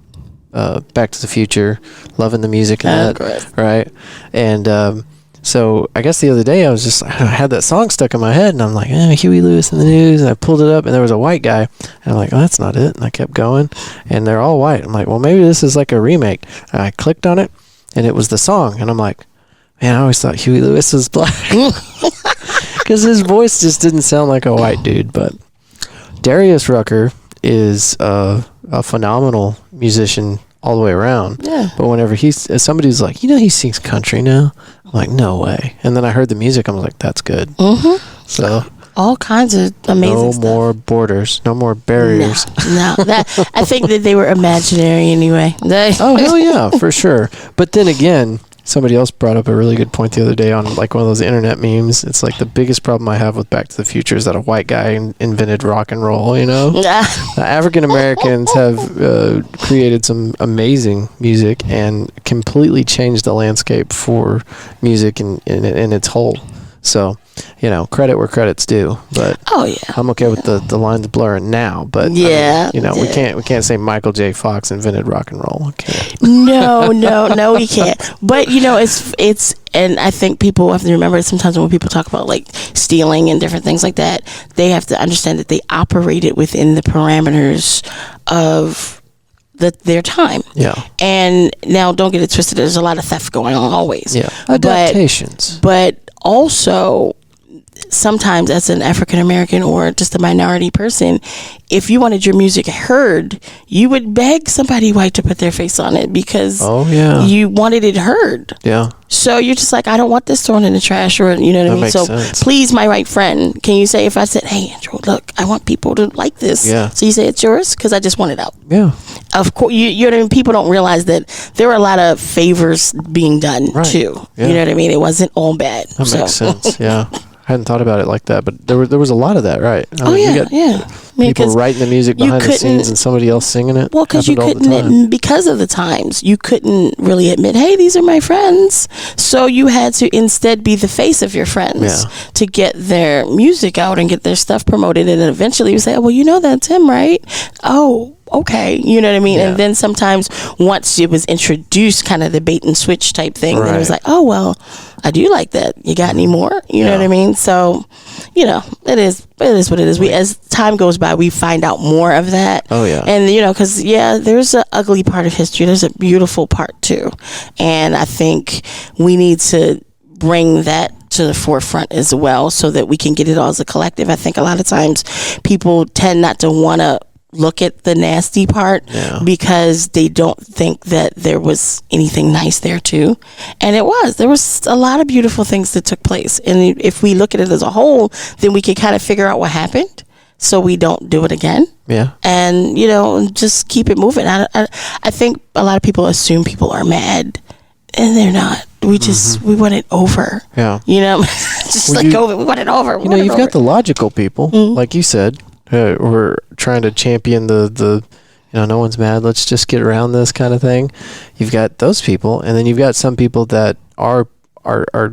Back to the Future, loving the music and that, right? And so I guess the other day I had that song stuck in my head, and I'm like, Huey Lewis in the news, and I pulled it up, and there was a white guy, and I'm like, oh, that's not it, and I kept going, and they're all white. I'm like, well, maybe this is like a remake. And I clicked on it, and it was the song, and I'm like, man, I always thought Huey Lewis was black. Because his voice just didn't sound like a white dude. But Darius Rucker is a phenomenal musician all the way around. Yeah. But whenever somebody's like, he sings country now, I'm like, no way. And then I heard the music, I was like, that's good. Mm-hmm. So all kinds of amazing stuff. No more borders, no more barriers. No, I think that they were imaginary anyway. Oh, hell yeah, for sure. But then again, somebody else brought up a really good point the other day on like one of those internet memes. It's like the biggest problem I have with Back to the Future is that a white guy invented rock and roll, African Americans have created some amazing music and completely changed the landscape for music in its whole. So, credit where credit's due, but I'm okay with the lines blurring now. But we can't say Michael J. Fox invented rock and roll. No, we can't. But it's and I think people have to remember sometimes when people talk about like stealing and different things like that, they have to understand that they operated within the parameters of their time. Yeah. And now don't get it twisted. There's a lot of theft going on always. Yeah. Adaptations. But also, sometimes as an African American or just a minority person, if you wanted your music heard, you would beg somebody white to put their face on it because you wanted it heard. Yeah. So you're just like, I don't want this thrown in the trash, or you know what I mean? So sense. Please, my white friend, can you say if I said, hey, Andrew, look, I want people to like this. Yeah. So you say it's yours because I just want it out. Yeah. Of course, you know what I mean? People don't realize that there were a lot of favors being done too. Yeah. You know what I mean? It wasn't all bad. That makes sense. Yeah. I hadn't thought about it like that, but there was a lot of that, right? I mean, you got I mean, people writing the music behind the scenes and somebody else singing it. Well, because you couldn't, because of the times, you couldn't really admit, hey, these are my friends. So you had to instead be the face of your friends to get their music out and get their stuff promoted. And then eventually you say, oh, well, you know that's him, right? Oh, okay. You know what I mean? And then sometimes once it was introduced, kind of the bait and switch type thing, then it was like, oh, well, I do like that. You got any more? You know what I mean? So, you know, it is what it is. We, as time goes by, we find out more of that. Oh, yeah. And, you know, because, there's an ugly part of history. There's a beautiful part, too. And I think we need to bring that to the forefront as well so that we can get it all as a collective. I think a lot of times people tend not to want to look at the nasty part because they don't think that there was anything nice there too. And there was a lot of beautiful things that took place. And if we look at it as a whole, then we can kind of figure out what happened so we don't do it again. Yeah. And, you know, just keep it moving. I think a lot of people assume people are mad and they're not. We just, we want it over. Yeah. You know, just we want it over. You know, you've got the logical people, like you said, we're trying to champion the no one's mad, let's just get around this kind of thing. You've got those people, and then you've got some people that are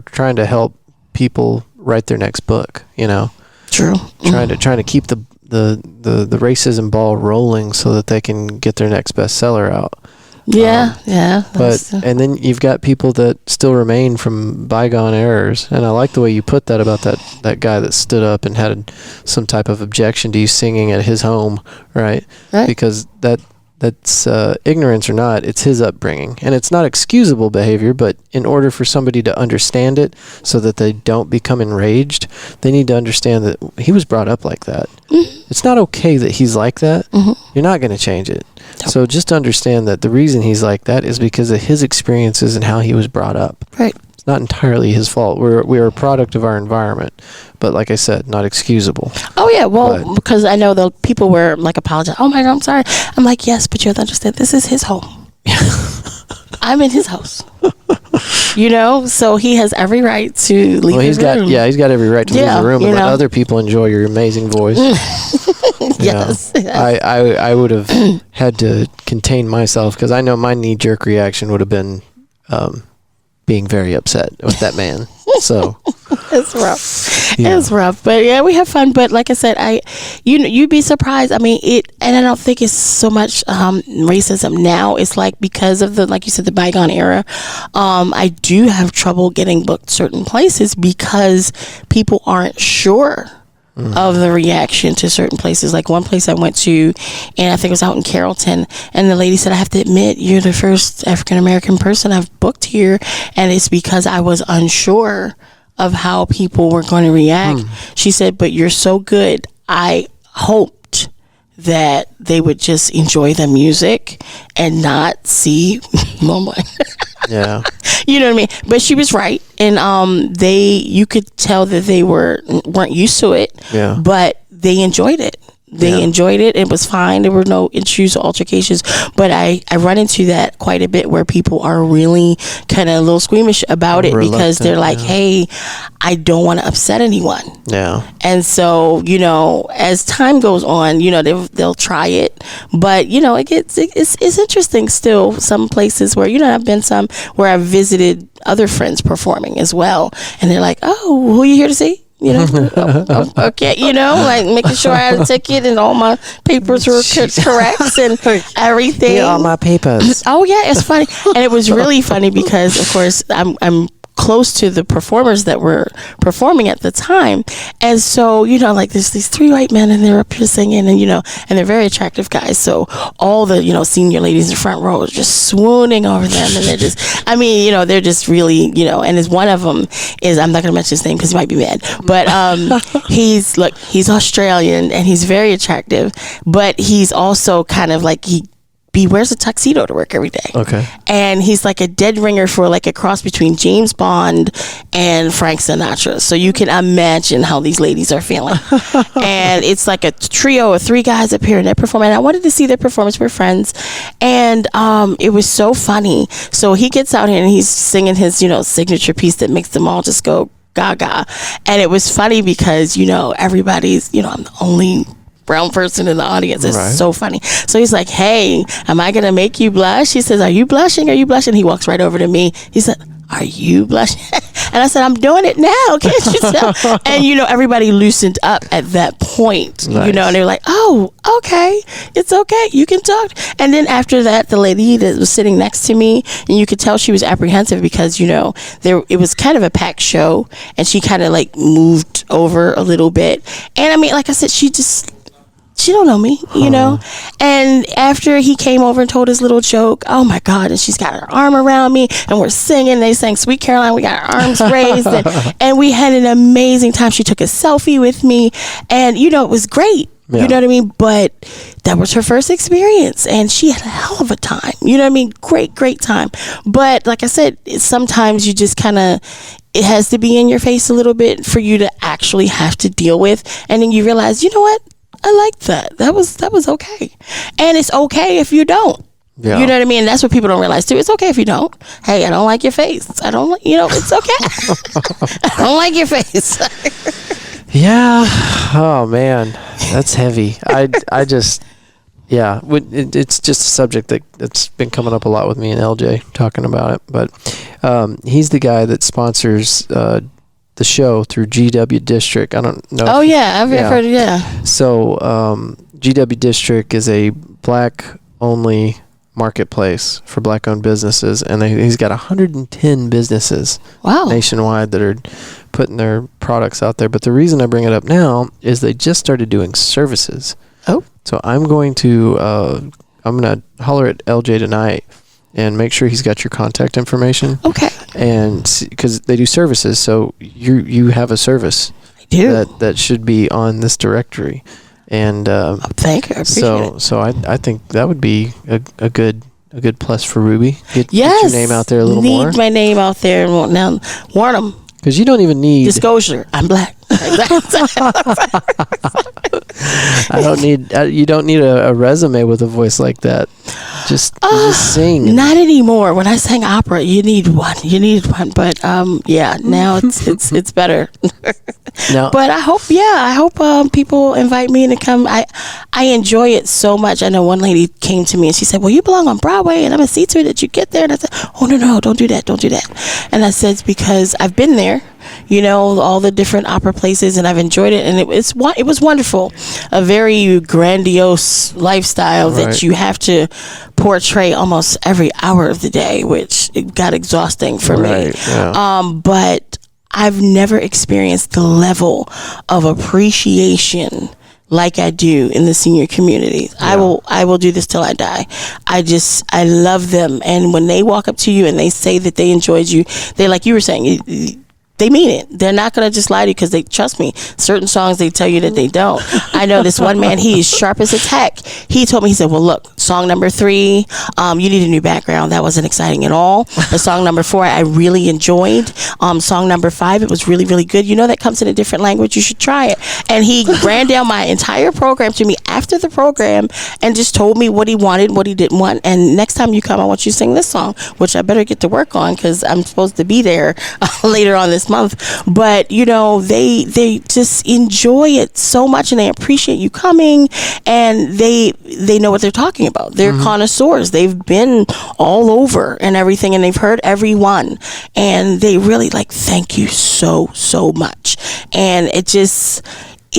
trying to help people write their next book, you know. True. Trying to keep the racism ball rolling so that they can get their next bestseller out. And then you've got people that still remain from bygone errors, and I like the way you put that about that guy that stood up and had some type of objection to you singing at his home, right? Because that's ignorance or not, it's his upbringing, and it's not excusable behavior, but in order for somebody to understand it so that they don't become enraged, they need to understand that he was brought up like that. It's not okay that he's like that. You're not going to change it. So just understand that the reason he's like that is because of his experiences and how he was brought up. Right. It's not entirely his fault. We're a product of our environment, but like I said, not excusable. Oh yeah, well, because I know the people were like apologizing. Oh my God, I'm sorry. I'm like, yes, but you have to understand, this is his home. I'm in his house. You know, so he has every right to leave his room. He's got every right to leave the room and let other people enjoy your amazing voice. Yes. I would have had to contain myself because I know my knee-jerk reaction would have been being very upset with that man. So it's rough. Yeah. It's rough, but yeah, we have fun. But like I said, you'd be surprised. I mean, and I don't think it's so much racism now. It's like because of like you said, the bygone era. I do have trouble getting booked certain places because people aren't sure of the reaction to certain places. Like one place I went to, and I think it was out in Carrollton, and the lady said, I have to admit, you're the first African-American person I've booked here, and it's because I was unsure of how people were going to react. She said, but you're so good. I hoped that they would just enjoy the music and not see yeah. You know what I mean? But she was right. And you could tell that they weren't used to it. Yeah. But they enjoyed it. They enjoyed it. It was fine. There were no issues or altercations. But I run into that quite a bit where people are really kind of a little squeamish about it because they're like, hey, I don't want to upset anyone. Yeah. And so, you know, as time goes on, you know, they'll try it. But, you know, it's interesting still. Some places where, you know, I've been some where I've visited other friends performing as well. And they're like, oh, who are you here to see? You know, okay, you know, like making sure I had a ticket and all my papers were correct and everything. Yeah, all my papers. Oh yeah, it's funny, and it was really funny because, of course, I'm close to the performers that were performing at the time, and so, you know, like there's these three white men and they're up here singing, and you know, and they're very attractive guys, so all the, you know, senior ladies in the front row are just swooning over them, and they're just, I mean, you know, they're just really, you know, and one of them is, I'm not gonna mention his name because he might be mad, but he's Australian and he's very attractive, but he's also kind of like, he he wears a tuxedo to work every day. Okay. And he's like a dead ringer for like a cross between James Bond and Frank Sinatra. So you can imagine how these ladies are feeling. And it's like a trio of 3 guys up here and they're performing. And I wanted to see their performance. We're friends. And it was so funny. So he gets out here and he's singing his, signature piece that makes them all just go gaga. And it was funny because, everybody's, I'm the only brown person in the audience. It's so funny. So he's like, hey, am I gonna make you blush? He says, are you blushing? He walks right over to me. He said, are you blushing? And I said, I'm doing it now, can't you tell? And everybody loosened up at that point. Nice. And they're like, oh, okay, it's okay, you can talk. And then after that, the lady that was sitting next to me, and you could tell she was apprehensive because it was kind of a packed show, and she kind of like moved over a little bit. And I mean, like I said, she don't know me, and after he came over and told his little joke, oh my God, and she's got her arm around me and we're singing, they sang Sweet Caroline, we got our arms raised, and we had an amazing time. She took a selfie with me, and it was great. You know what I mean? But that was her first experience and she had a hell of a time. You know what I mean? Great time. But like I said, sometimes you just it has to be in your face a little bit for you to actually have to deal with. And then you realize, you know what? I like that. That was okay. And it's okay if you don't. Yeah. You know what I mean? That's what people don't realize too. It's okay if you don't. Hey, I don't like your face. I don't like, it's okay. I don't like your face. Yeah. Oh man, that's heavy. I just, yeah, it's just a subject that's been coming up a lot with me and LJ talking about it. But he's the guy that sponsors the show through GW District. I don't know. Oh yeah, I've heard. Yeah. So GW District is a black-only marketplace for black-owned businesses, and he's got 110 businesses nationwide that are putting their products out there. But the reason I bring it up now is they just started doing services. Oh. So I'm going to holler at LJ tonight and make sure he's got your contact information. Okay. And because they do services, so you have a service that should be on this directory. And thank you. I appreciate it. So I think that would be a good plus for Ruby. Get your name out there a little more. Need my name out there and now warn them. Because you don't even need disclosure. I'm black. I don't need. You don't need a resume with a voice like that. Just sing. Not anymore. When I sang opera, you need one. But now it's better. No. But I hope people invite me to come. I enjoy it so much. I know one lady came to me and she said, "Well, you belong on Broadway, and I'm gonna see to it that you get there." And I said, "Oh no, don't do that. And I said, "It's because I've been there." All the different opera places, and I've enjoyed it, and it was wonderful. A very grandiose lifestyle that you have to portray almost every hour of the day, which it got exhausting for me. Yeah. But I've never experienced the level of appreciation like I do in the senior community. Yeah. I will do this till I die. I love them, and when they walk up to you and they say that they enjoyed you, they, like you were saying, they mean it. They're not going to just lie to you because they trust me. Certain songs, they tell you that they don't. I know this one man, he is sharp as a tack. He told me, he said, well, look, song number 3, you need a new background. That wasn't exciting at all. But song number 4, I really enjoyed. Song number 5, it was really, really good. That comes in a different language. You should try it. And he ran down my entire program to me after the program and just told me what he wanted, what he didn't want. And next time you come, I want you to sing this song, which I better get to work on because I'm supposed to be there later on this month. But they just enjoy it so much, and they appreciate you coming, and they know what they're talking about. They're connoisseurs. They've been all over and everything, and they've heard everyone, and they really thank you so much. And it's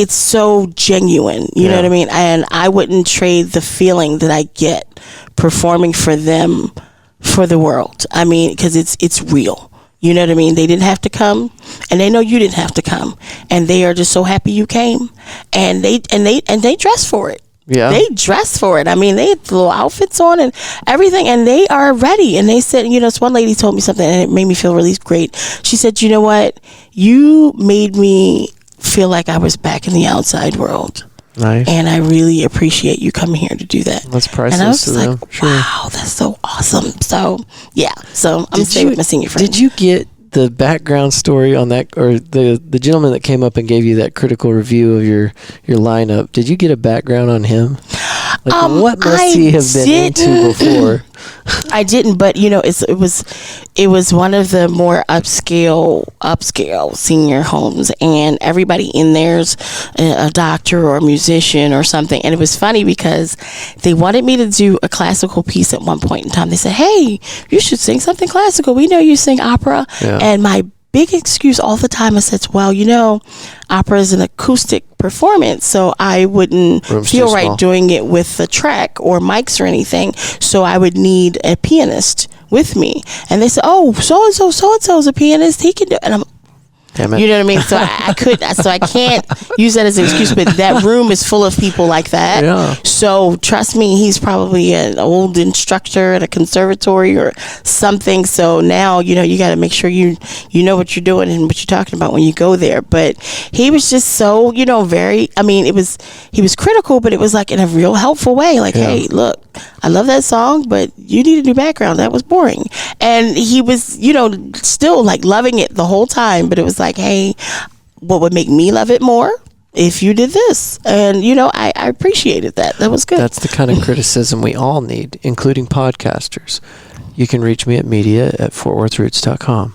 so genuine, you know what I mean? And I wouldn't trade the feeling that I get performing for them for the world. I mean, because it's real. You know what I mean? They didn't have to come, and they know you didn't have to come, and they are just so happy you came, and they dress for it. Yeah, they dress for it. I mean, they had the little outfits on and everything, and they are ready. And they said, this one lady told me something, and it made me feel really great. She said, "You know what? You made me feel like I was back in the outside world." Nice. And I really appreciate you coming here to do that. That's priceless. And I was to like, them. Sure. wow, that's so awesome. So, yeah. So I'm staying with my senior friend. Did you get the background story on that, or the gentleman that came up and gave you that critical review of your lineup? Did you get a background on him? Like, what must he have been into before? I didn't, but it was one of the more upscale senior homes, and everybody in there's a doctor or a musician or something. And it was funny because they wanted me to do a classical piece at one point in time. They said, "Hey, you should sing something classical. We know you sing opera." Yeah. And my big excuse all the time, I said, well, opera is an acoustic performance, so I wouldn't feel right doing it with the track or mics or anything, so I would need a pianist with me. And they said, oh, so-and-so is a pianist, he can do it. And I'm, damn it. you know what I mean? So I can't use that as an excuse, but that room is full of people like that. Yeah. So trust me, he's probably an old instructor at a conservatory or something. So now, you got to make sure you know what you're doing and what you're talking about when you go there. But he was just so, he was critical, but it was like in a real helpful way. Like, hey, look, I love that song, but you need a new background. That was boring. And he was, still like loving it the whole time, but it was like, hey, what would make me love it more if you did this? And I appreciated that. That was good. That's the kind of criticism we all need, including podcasters. You can reach me at media@fortworthroots.com.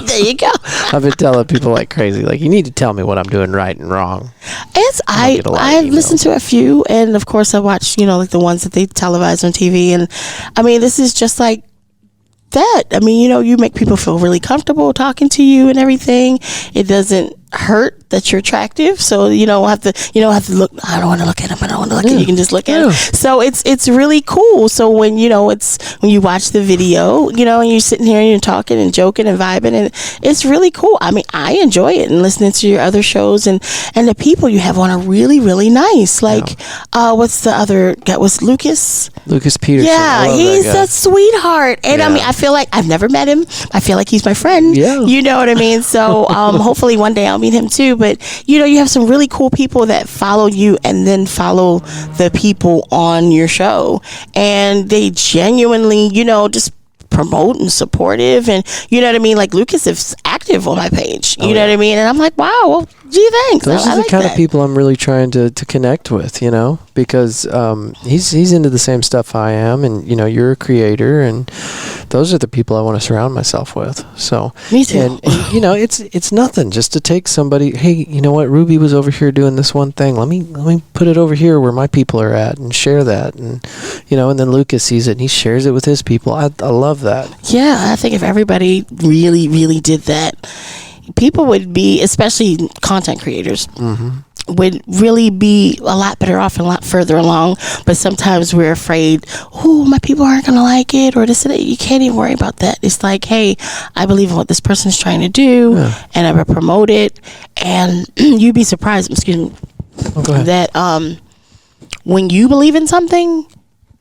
There you go. I've been telling people like crazy, like, you need to tell me what I'm doing right and wrong. I've listened to a few, and of course I watched, like the ones that they televise on TV, and this is just like that. You make people feel really comfortable talking to you and everything. It doesn't hurt that you're attractive, so you don't have to look. I don't want to look at him. I don't want to look at him. You can just look at him. So it's really cool. So when you watch the video, and you're sitting here and you're talking and joking and vibing, and it's really cool. I enjoy it, and listening to your other shows, and the people you have on are really, really nice. Like what's the other guy? Was Lucas Peterson? Yeah, he's a sweetheart, and I feel like I've never met him. I feel like he's my friend. Yeah, you know what I mean. So hopefully one day I'll meet him too. But you have some really cool people that follow you and then follow the people on your show, and they genuinely just promote and supportive, and you know what I mean. Like Lucas is active on my page, you know what I mean, and I'm like, wow, well, gee, thanks. Those are the kind of people I'm really trying to connect with, because he's into the same stuff I am, and you're a creator, and those are the people I want to surround myself with. So me too. And it's nothing just to take somebody. Hey, you know what? Ruby was over here doing this one thing. Let me put it over here where my people are at, and share that, and and then Lucas sees it and he shares it with his people. I love that. Yeah, I think if everybody really, really did that, people would be, especially content creators. Mm-hmm. Would really be a lot better off and a lot further along. But sometimes we're afraid, oh, my people aren't going to like it, or this and that. You can't even worry about that. It's like, hey, I believe in what this person's trying to do, and I will promote it. And you'd be surprised, that when you believe in something,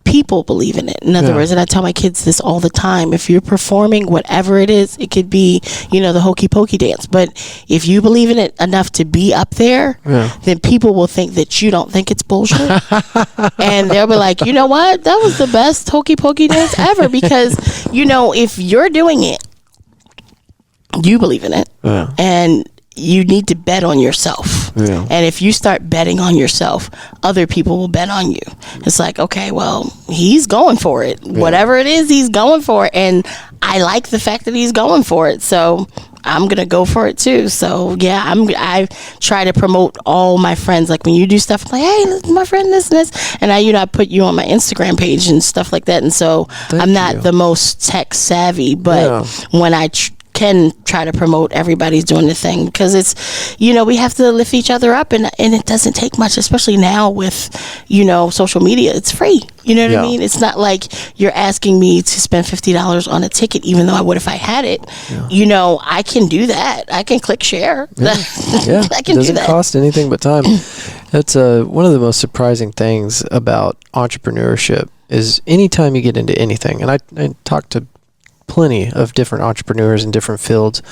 people believe in it. In other words, and I tell my kids this all the time, if you're performing whatever it is, it could be, the hokey pokey dance, but if you believe in it enough to be up there, then people will think that you don't think it's bullshit. And they'll be like, you know what, that was the best hokey pokey dance ever, because if you're doing it, you believe in it, and you need to bet on yourself. And if you start betting on yourself, other people will bet on you. It's like, okay, well, he's going for it. Whatever it is, he's going for it. And I like the fact that he's going for it. So I'm going to go for it too. So I try to promote all my friends. Like when you do stuff, I'm like, hey, my friend, this and this. And I put you on my Instagram page and stuff like that. And so I'm not the most tech savvy, but when I can try to promote, everybody's doing the thing, because it's we have to lift each other up, and it doesn't take much, especially now with social media. It's free, what I mean. It's not like you're asking me to spend $50 on a ticket, even though I would if I had it. I can do that. I can click share. I can do that. It doesn't cost anything but time. That's one of the most surprising things about entrepreneurship is anytime you get into anything, and I talk to plenty of different entrepreneurs in different fields.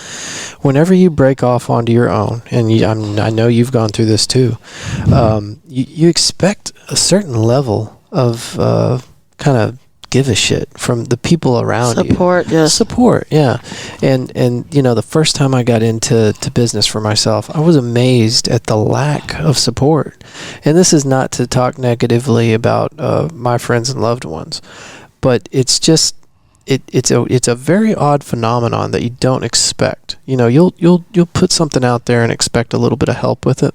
Whenever you break off onto your own, and I know you've gone through this too, you expect a certain level of kind of give a shit from the people around you. Support, yeah. And the first time I got into business for myself, I was amazed at the lack of support. And this is not to talk negatively about my friends and loved ones, but it's just it's a very odd phenomenon that you don't expect. You'll put something out there and expect a little bit of help with it,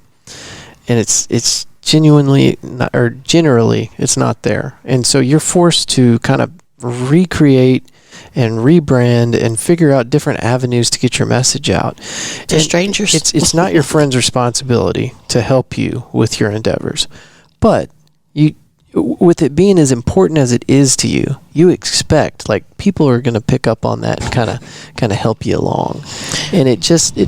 and it's genuinely not, or generally it's not there, and so you're forced to kind of recreate and rebrand and figure out different avenues to get your message out to strangers. It's not your friend's responsibility to help you with your endeavors, but with it being as important as it is to you, you expect like people are going to pick up on that and kind of help you along, and it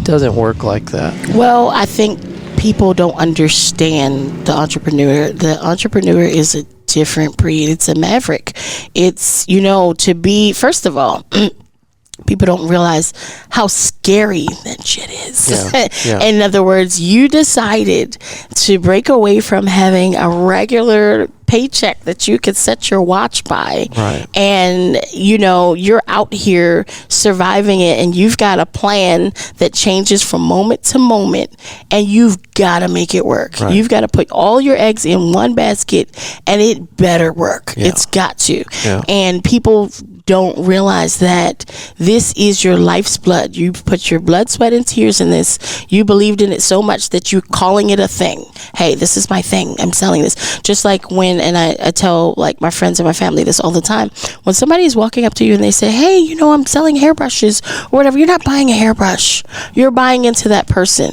doesn't work like that. Well, I think people don't understand the entrepreneur. The entrepreneur is a different breed. It's a maverick. It's, to be, first of all, people don't realize how scary that shit is. Yeah. In other words, you decided to break away from having a regular paycheck that you could set your watch by, right, and you're out here surviving it, and you've got a plan that changes from moment to moment, and you've got to make it work. Right. You've got to put all your eggs in one basket, and it better work. Yeah. It's got to. Yeah. And people don't realize that this is your life's blood. You put your blood, sweat, and tears in this. You believed in it so much that you're calling it a thing. Hey, this is my thing. I'm selling this. Just like when, and I tell like my friends and my family this all the time. When somebody is walking up to you and they say, hey, I'm selling hairbrushes or whatever, you're not buying a hairbrush. You're buying into that person.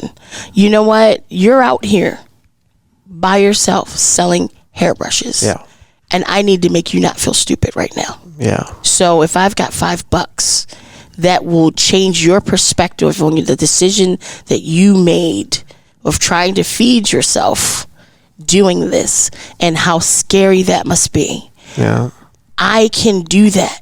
You know what? You're out here by yourself selling hairbrushes. Yeah. And I need to make you not feel stupid right now. Yeah. So if I've got $5, that will change your perspective on the decision that you made of trying to feed yourself doing this, and how scary that must be. Yeah. I can do that.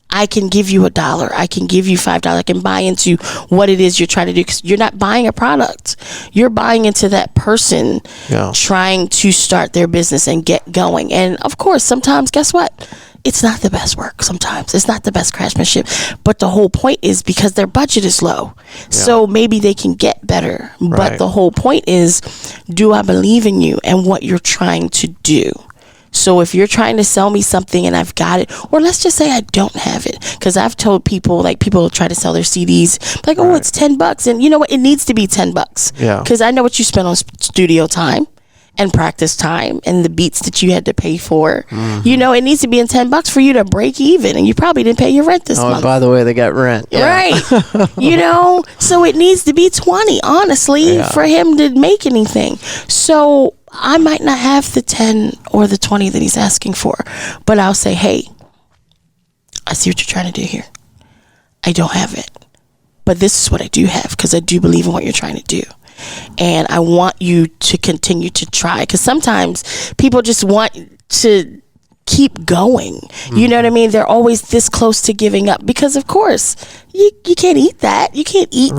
I can give you $1. I can give you $5. I can buy into what it is you're trying to do, because you're not buying a product. You're buying into that person trying to start their business and get going. And of course, sometimes, guess what? It's not the best work. Sometimes it's not the best craftsmanship, but the whole point is because their budget is low. Yeah. So maybe they can get better. Right. But the whole point is, do I believe in you and what you're trying to do? So if you're trying to sell me something and I've got it, or let's just say I don't have it, because I've told people, like, people try to sell their CDs, like, oh, it's $10, and you know what? It needs to be $10. Yeah. Because I know what you spent on studio time and practice time and the beats that you had to pay for. Mm-hmm. It needs to be in $10 for you to break even, and you probably didn't pay your rent this month. Oh, by the way, they got rent. Yeah. Right. So it needs to be 20, honestly, for him to make anything. So I might not have the 10 or the 20 that he's asking for, but I'll say, hey, I see what you're trying to do here. I don't have it, but this is what I do have, because I do believe in what you're trying to do. And I want you to continue to try, because sometimes people just want to keep going. Mm-hmm. You know what I mean? They're always this close to giving up, because of course you can't eat that. You can't eat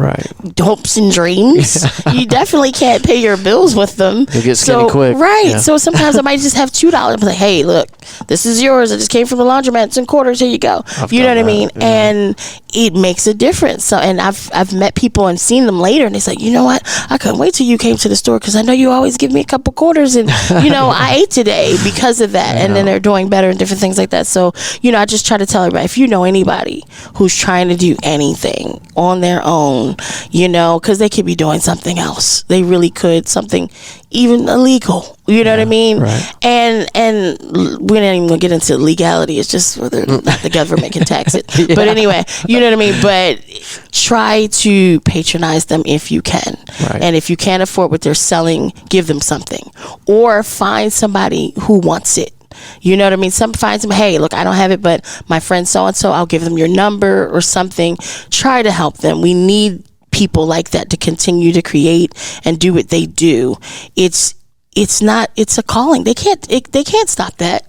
hopes and dreams. Yeah. You definitely can't pay your bills with them. You get skinny quick. Right. Yeah. So sometimes I might just have $2. I'm like, hey, look, this is yours. I just came from the laundromat. It's in quarters. Here you go. You know what I mean? Yeah. And it makes a difference. So, and I've met people and seen them later, and they say, you know what? I couldn't wait till you came to the store, because I know you always give me a couple quarters, and I ate today because of that. And then they're doing better and different things like that. So, I just try to tell everybody, if you know anybody who's trying to do anything on their own, because they could be doing something else. They really could, something even illegal. You know what I mean? Right. And we're not even gonna get into legality. It's just whether the government can tax it. Yeah. But anyway, you know what I mean? But try to patronize them if you can. Right. And if you can't afford what they're selling, give them something. Or find somebody who wants it. You know what I mean? Find some, hey, look, I don't have it, but my friend so-and-so, I'll give them your number or something. Try to help them. We need people like that to continue to create and do what they do. It's a calling. They can't stop that.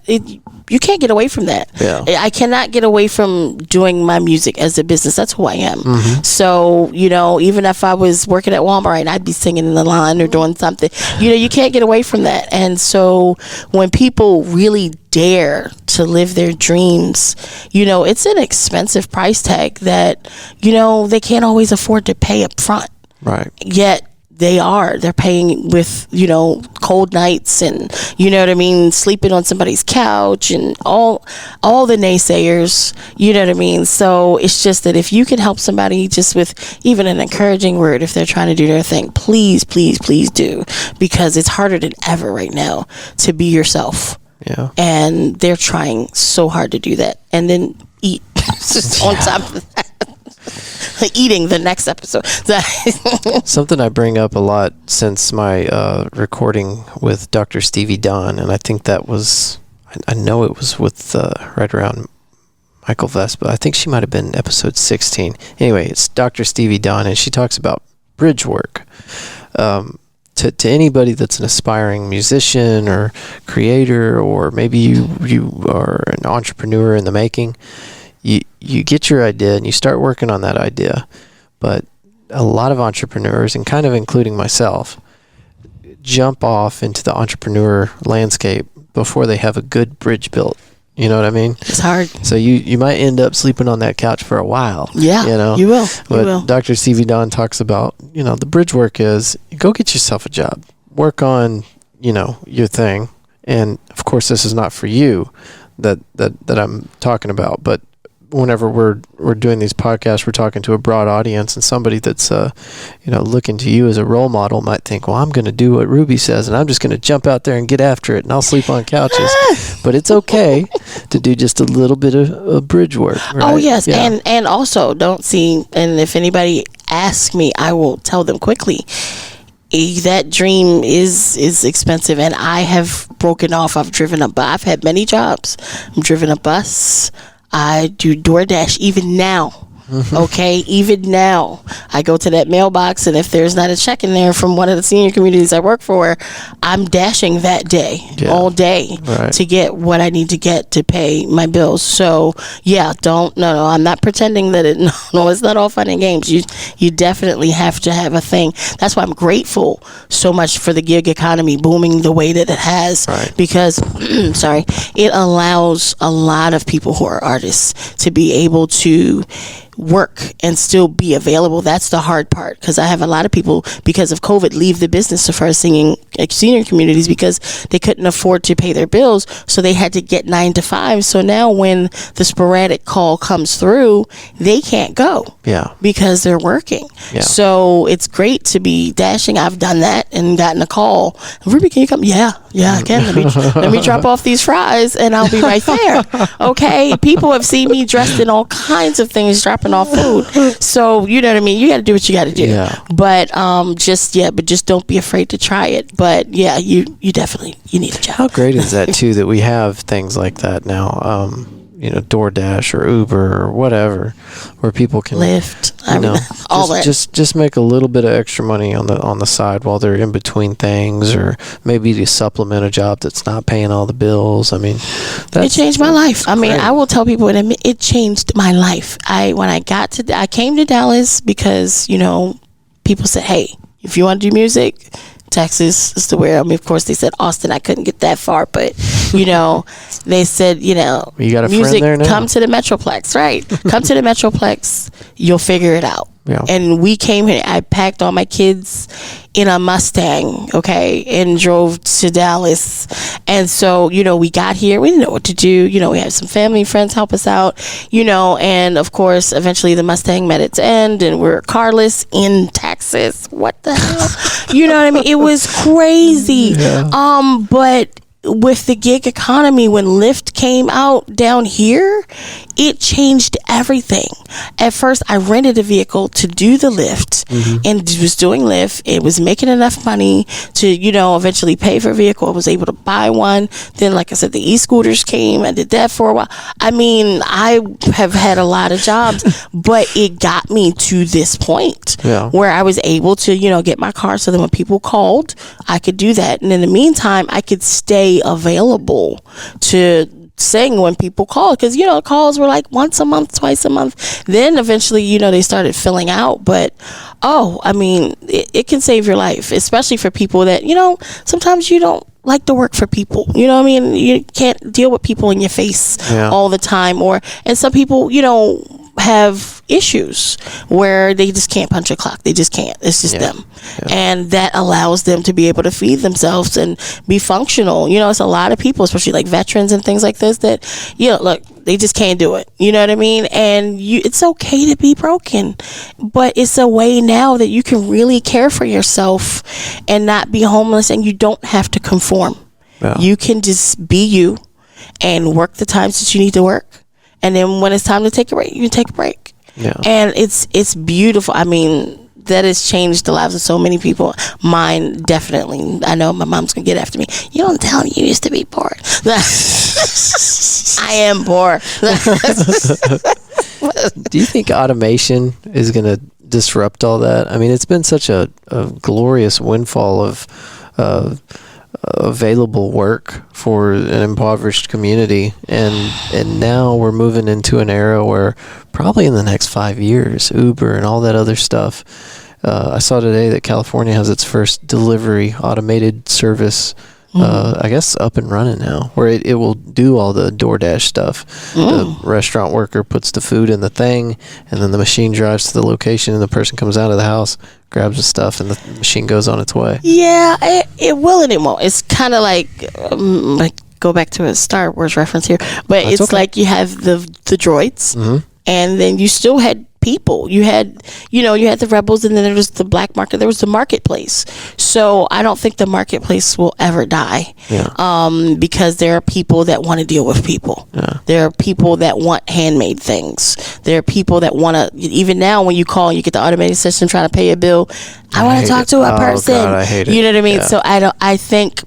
You can't get away from that. Yeah. I cannot get away from doing my music as a business. That's who I am. So, even if I was working at Walmart, I'd be singing in the line or doing something. You can't get away from that. And so when people really dare to live their dreams, it's an expensive price tag that, they can't always afford to pay up front. Right. Yet they're paying with, cold nights and, sleeping on somebody's couch and all the naysayers, So it's just that if you can help somebody just with even an encouraging word, if they're trying to do their thing, please, please, please do, because it's harder than ever right now to be yourself. Yeah. And they're trying so hard to do that and then eat on top of that. Eating the next episode. Something I bring up a lot since my recording with Dr. Stevie Don, and I think that was, I know it was with right around Michael Vespa. I think she might have been episode 16. Anyway, it's Dr. Stevie Don, and she talks about bridge work. To anybody that's an aspiring musician or creator, or maybe you are an entrepreneur in the making, you get your idea and you start working on that idea. But a lot of entrepreneurs, and kind of including myself, jump off into the entrepreneur landscape before they have a good bridge built. You know what I mean? It's hard. So you might end up sleeping on that couch for a while. Yeah, you will. But Dr. Stevie Don talks about, the bridge work is, go get yourself a job. Work on, your thing. And, of course, this is not for you that I'm talking about, but whenever we're doing these podcasts, we're talking to a broad audience, and somebody that's looking to you as a role model might think, well, I'm going to do what Ruby says, and I'm just going to jump out there and get after it, and I'll sleep on couches. But it's okay to do just a little bit of bridge work. Right? Oh yes, yeah. and also don't see. And if anybody asks me, I will tell them quickly. That dream is expensive, and I have broken off. I've driven I've had many jobs. I've driven a bus. I do DoorDash even now. Okay, even now I go to that mailbox, and if there's not a check in there from one of the senior communities I work for, I'm dashing that day, all day, to get what I need to get to pay my bills. So yeah, no, I'm not pretending that it's not all fun and games. You definitely have to have a thing. That's why I'm grateful so much for the gig economy booming the way that it has, because it allows a lot of people who are artists to be able to work and still be available. That's the hard part, because I have a lot of people, because of COVID, leave the business of our senior communities because they couldn't afford to pay their bills, so they had to get 9 to 5. So now when the sporadic call comes through, they can't go because they're working. So it's great to be dashing. I've done that and gotten a call. Ruby, can you come? Yeah, I can. Let me drop off these fries and I'll be right there. Okay, people have seen me dressed in all kinds of things, dropping off food. So you know what I mean, you got to do what you got to do. But just don't be afraid to try it. But yeah, you definitely need a job. How great is that too, that we have things like that now, DoorDash or Uber or whatever, where people can Lyft, just make a little bit of extra money on the side while they're in between things, or maybe to supplement a job that's not paying all the bills. I mean, it changed my life. I mean, I will tell people it changed my life. I came to Dallas because people said, hey, if you want to do music, Texas is the where. I mean, of course, they said Austin. I couldn't get that far, but they said, you got a music, friend there now? Come to the Metroplex, right? Come to the Metroplex. You'll figure it out. Yeah. And we came here. I packed all my kids in a Mustang, and drove to Dallas. And so, we got here. We didn't know what to do. We had some family and friends help us out, and of course, eventually the Mustang met its end, and we're carless in Texas. What the hell? You know what I mean? It was crazy. Yeah. But with the gig economy, when Lyft came out down here, it changed everything. At first, I rented a vehicle to do the Lyft, and was doing Lyft. It was making enough money to, eventually pay for a vehicle. I was able to buy one. Then, like I said, the e-scooters came. I did that for a while. I mean, I have had a lot of jobs, but it got me to this point where I was able to, get my car, so that when people called, I could do that. And in the meantime, I could stay available to sing when people call, because calls were like once a month, twice a month. Then eventually they started filling out. But it can save your life, especially for people that sometimes you don't like to work for people. You can't deal with people in your face all the time, and some people have issues where they just can't punch a clock. They just can't. It's just them. And that allows them to be able to feed themselves and be functional. It's a lot of people, especially like veterans and things like this, that look, they just can't do it. You know what I mean? And it's okay to be broken, but it's a way now that you can really care for yourself and not be homeless, and you don't have to conform. You can just be you and work the times that you need to work. And then when it's time to take a break, you can take a break. And it's beautiful. That has changed the lives of so many people. Mine, definitely. I know my mom's going to get after me. You don't tell me you used to be poor. I am poor. Do you think automation is going to disrupt all that? It's been such a glorious windfall of available work for an impoverished community, and now we're moving into an era where probably in the next 5 years, Uber and all that other stuff. I saw today that California has its first delivery automated service, I guess up and running now, where it will do all the DoorDash stuff. The restaurant worker puts the food in the thing, and then the machine drives to the location, and the person comes out of the house, grabs the stuff, and the machine goes on its way. Yeah, it will anymore. It's kind of like go back to a Star Wars reference here, but it's okay. Like you have the droids, and then you still had people. You had the rebels, and then there was the black market. There was the marketplace. So I don't think the marketplace will ever die, because there are people that want to deal with people. There are people that want handmade things. There are people that want to, even now when you call, you get the automated system trying to pay a bill. I want to talk to a person. God, I hate it. You know what I mean? So I think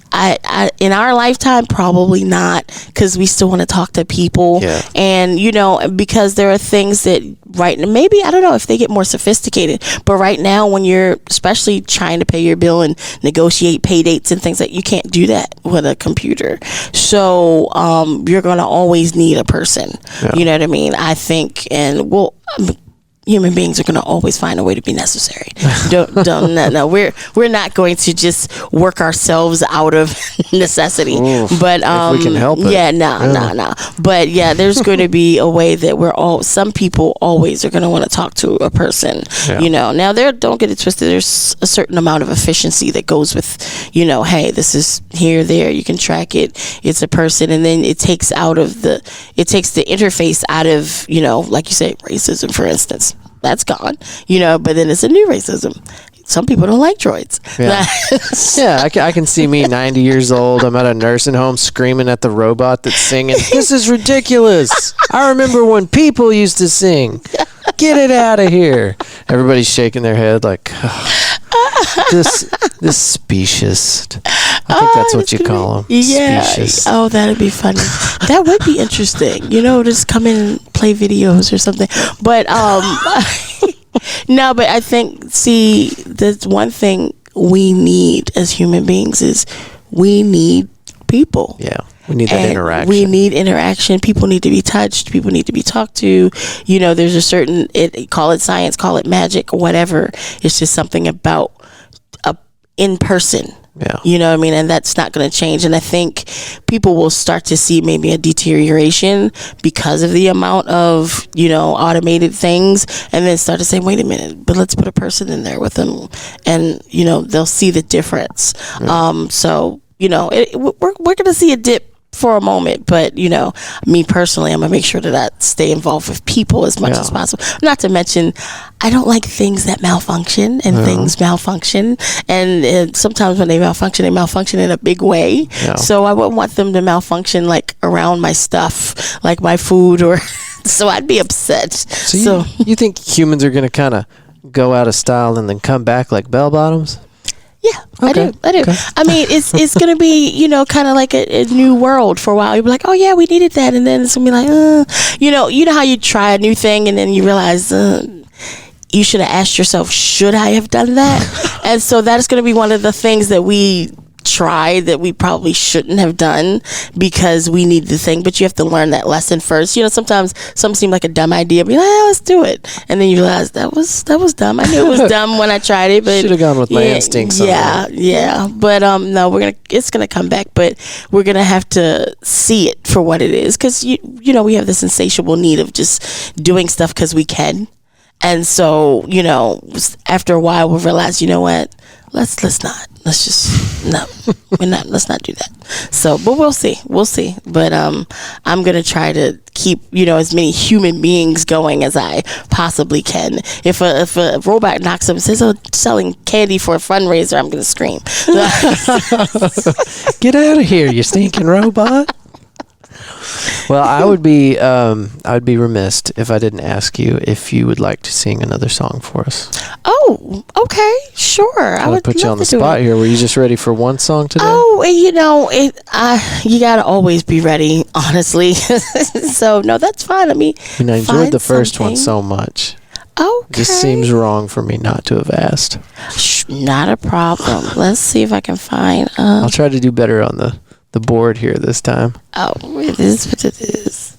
I in our lifetime, probably not, because we still want to talk to people. And because there are things that maybe, I don't know if they get more sophisticated, but right now when you're especially trying to pay your bill and negotiate pay dates and things, that you can't do that with a computer. So you're going to always need a person. You know what I mean? I think, and human beings are going to always find a way to be necessary. No. We're not going to just work ourselves out of necessity. But if we can help it. No. But there's going to be a way that some people always are going to want to talk to a person. Now don't get it twisted. There's a certain amount of efficiency that goes with, hey, this is here, there. You can track it. It's a person, and then it takes the interface out of, like you say, racism, for instance. That's gone, but then it's a new racism. Some people don't like droids. I can see me 90 years old. I'm at a nursing home screaming at the robot that's singing. This is ridiculous. I remember when people used to sing. Get it out of here. Everybody's shaking their head like, this specious. I think that's what you call them. Yeah. Specious. Oh, that'd be funny. That would be interesting. Just come in and play videos or something. But no, but I think, there's one thing we need as human beings is we need people. Yeah. We need that interaction. We need interaction. People need to be touched. People need to be talked to. There's a certain, call it science, call it magic, whatever. It's just something about in person. You know what I mean? And that's not going to change. And I think people will start to see maybe a deterioration because of the amount of, automated things, and then start to say, wait a minute, but let's put a person in there with them, and, they'll see the difference. So, we're going to see a dip for a moment, but me personally, I'm gonna make sure that I stay involved with people as much as possible. Not to mention, I don't like things that malfunction, and things malfunction, and sometimes when they malfunction in a big way. So I wouldn't want them to malfunction like around my stuff, like my food, or so I'd be upset. So you think humans are gonna kind of go out of style and then come back like bell bottoms? Yeah, okay. I do. Okay. I mean, it's going to be, kind of like a new world for a while. You'll be like, oh, yeah, we needed that. And then it's going to be like, you know how you try a new thing and then you realize you should have asked yourself, should I have done that? And so that's going to be one of the things that we tried that we probably shouldn't have done because we need the thing. But you have to learn that lesson first. You know, sometimes something seemed like a dumb idea, but let's do it. And then you realize that was dumb. I knew it was dumb when I tried it, but should have gone with my instincts. Yeah. But no, it's gonna come back, but we're gonna have to see it for what it is, because you know, we have this insatiable need of just doing stuff because we can. And so, you know, after a while we'll realize, you know what, let's not let's not do that. So, but we'll see but I'm gonna try to keep, you know, as many human beings going as I possibly can. If a robot knocks up and says, "Oh, selling candy for a fundraiser," I'm gonna scream. Get out of here, you stinking robot. Well, I would be remiss if I didn't ask you if you would like to sing another song for us. Oh, okay, sure. I would put you on the spot here. Were you just ready for one song today? Oh, you know, you gotta always be ready, honestly. So no, that's fine. I mean, I enjoyed the first one so much. Okay. It just seems wrong for me not to have asked. Not a problem. Let's see if I can find. I'll try to do better on the board here this time. Oh, it is what it is.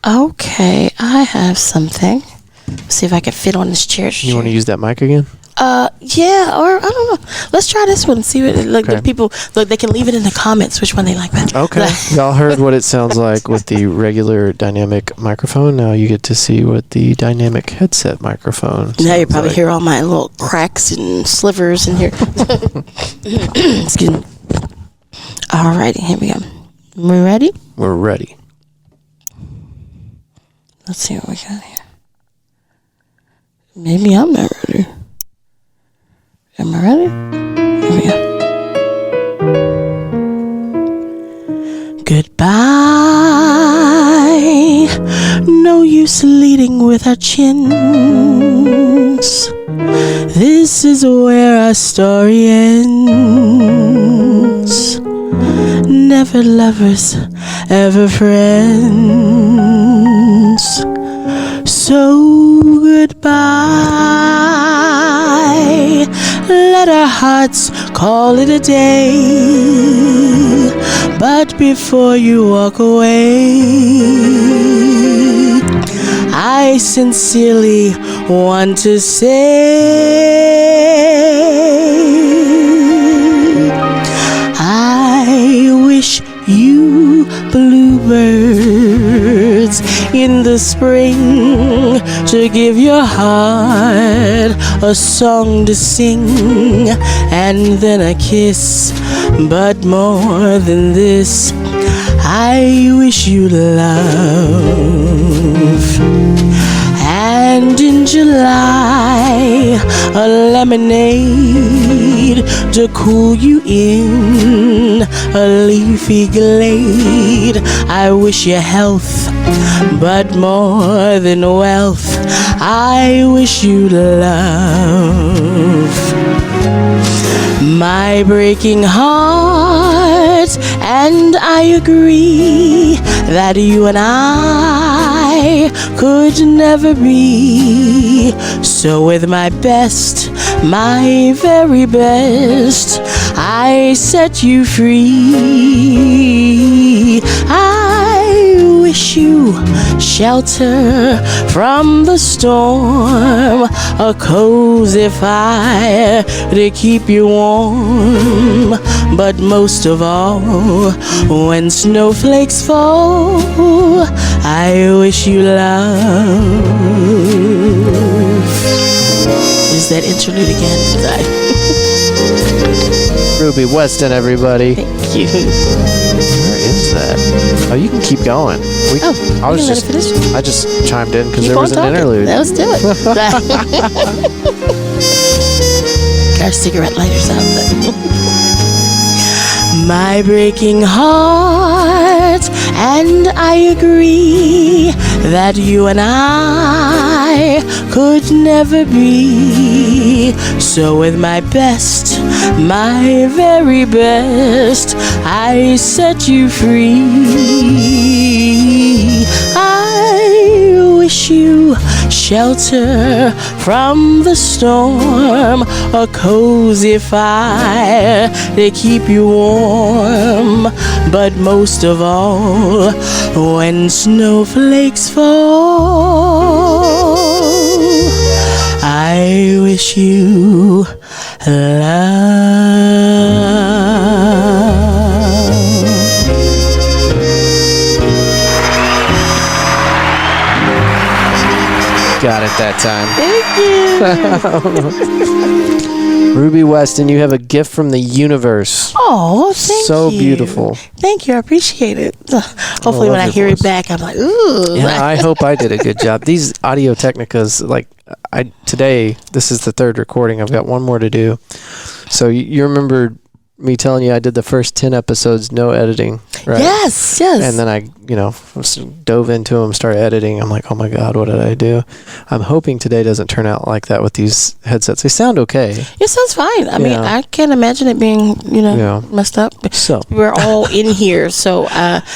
Okay, I have something. Let's see if I can fit on this chair. You want to use that mic again? Yeah, or I don't know. Let's try this one and see what the people look. They can leave it in the comments which one they like better. Okay. Y'all heard what it sounds like with the regular dynamic microphone. Now you get to see what the dynamic headset microphone. Now you probably hear all my little cracks and slivers in here. Excuse me. Alrighty, here we go. We ready? We're ready. Let's see what we got here. Maybe I'm not ready. Am I ready? Here we go. Goodbye. No use leading with our chins. This is where our story ends. Never lovers, ever friends. So goodbye. Let our hearts call it a day. But before you walk away, I sincerely want to say, I wish you bluebirds in the spring to give your heart a song to sing, and then a kiss. But more than this, I wish you love. And in July, a lemonade to cool you in a leafy glade. I wish you health, but more than wealth, I wish you love. My breaking heart, and I agree that you and I could never be. So with my best, my very best, I set you free. I wish you shelter from the storm, a cozy fire to keep you warm. But most of all, when snowflakes fall, I wish you love. Is that interlude again? Ruby Weston, everybody. Thank you. Where is that? Oh, you can keep going. I just chimed in because there was an interlude. Let's do it. Our cigarette lighters out there. My breaking heart, and I agree that you and I could never be. So with my best, my very best, I set you free. I wish you shelter shelter from the storm, a cozy fire to keep you warm. But most of all, when snowflakes fall, I wish you love. Got it that time. Thank you. Ruby Weston, you have a gift from the universe. Oh, thank you. So beautiful. Thank you. I appreciate it. Hopefully when I hear it back, I'm like, ooh. Yeah, I hope I did a good job. These Audio Technicas, like, today, this is the third recording. I've got one more to do. So you remember me telling you I did the first 10 episodes, no editing, right? Yes. And then I, dove into them, started editing. I'm like, oh my God, what did I do? I'm hoping today doesn't turn out like that with these headsets. They sound okay. It sounds fine. I mean, I can't imagine it being, messed up. So we're all in here. So,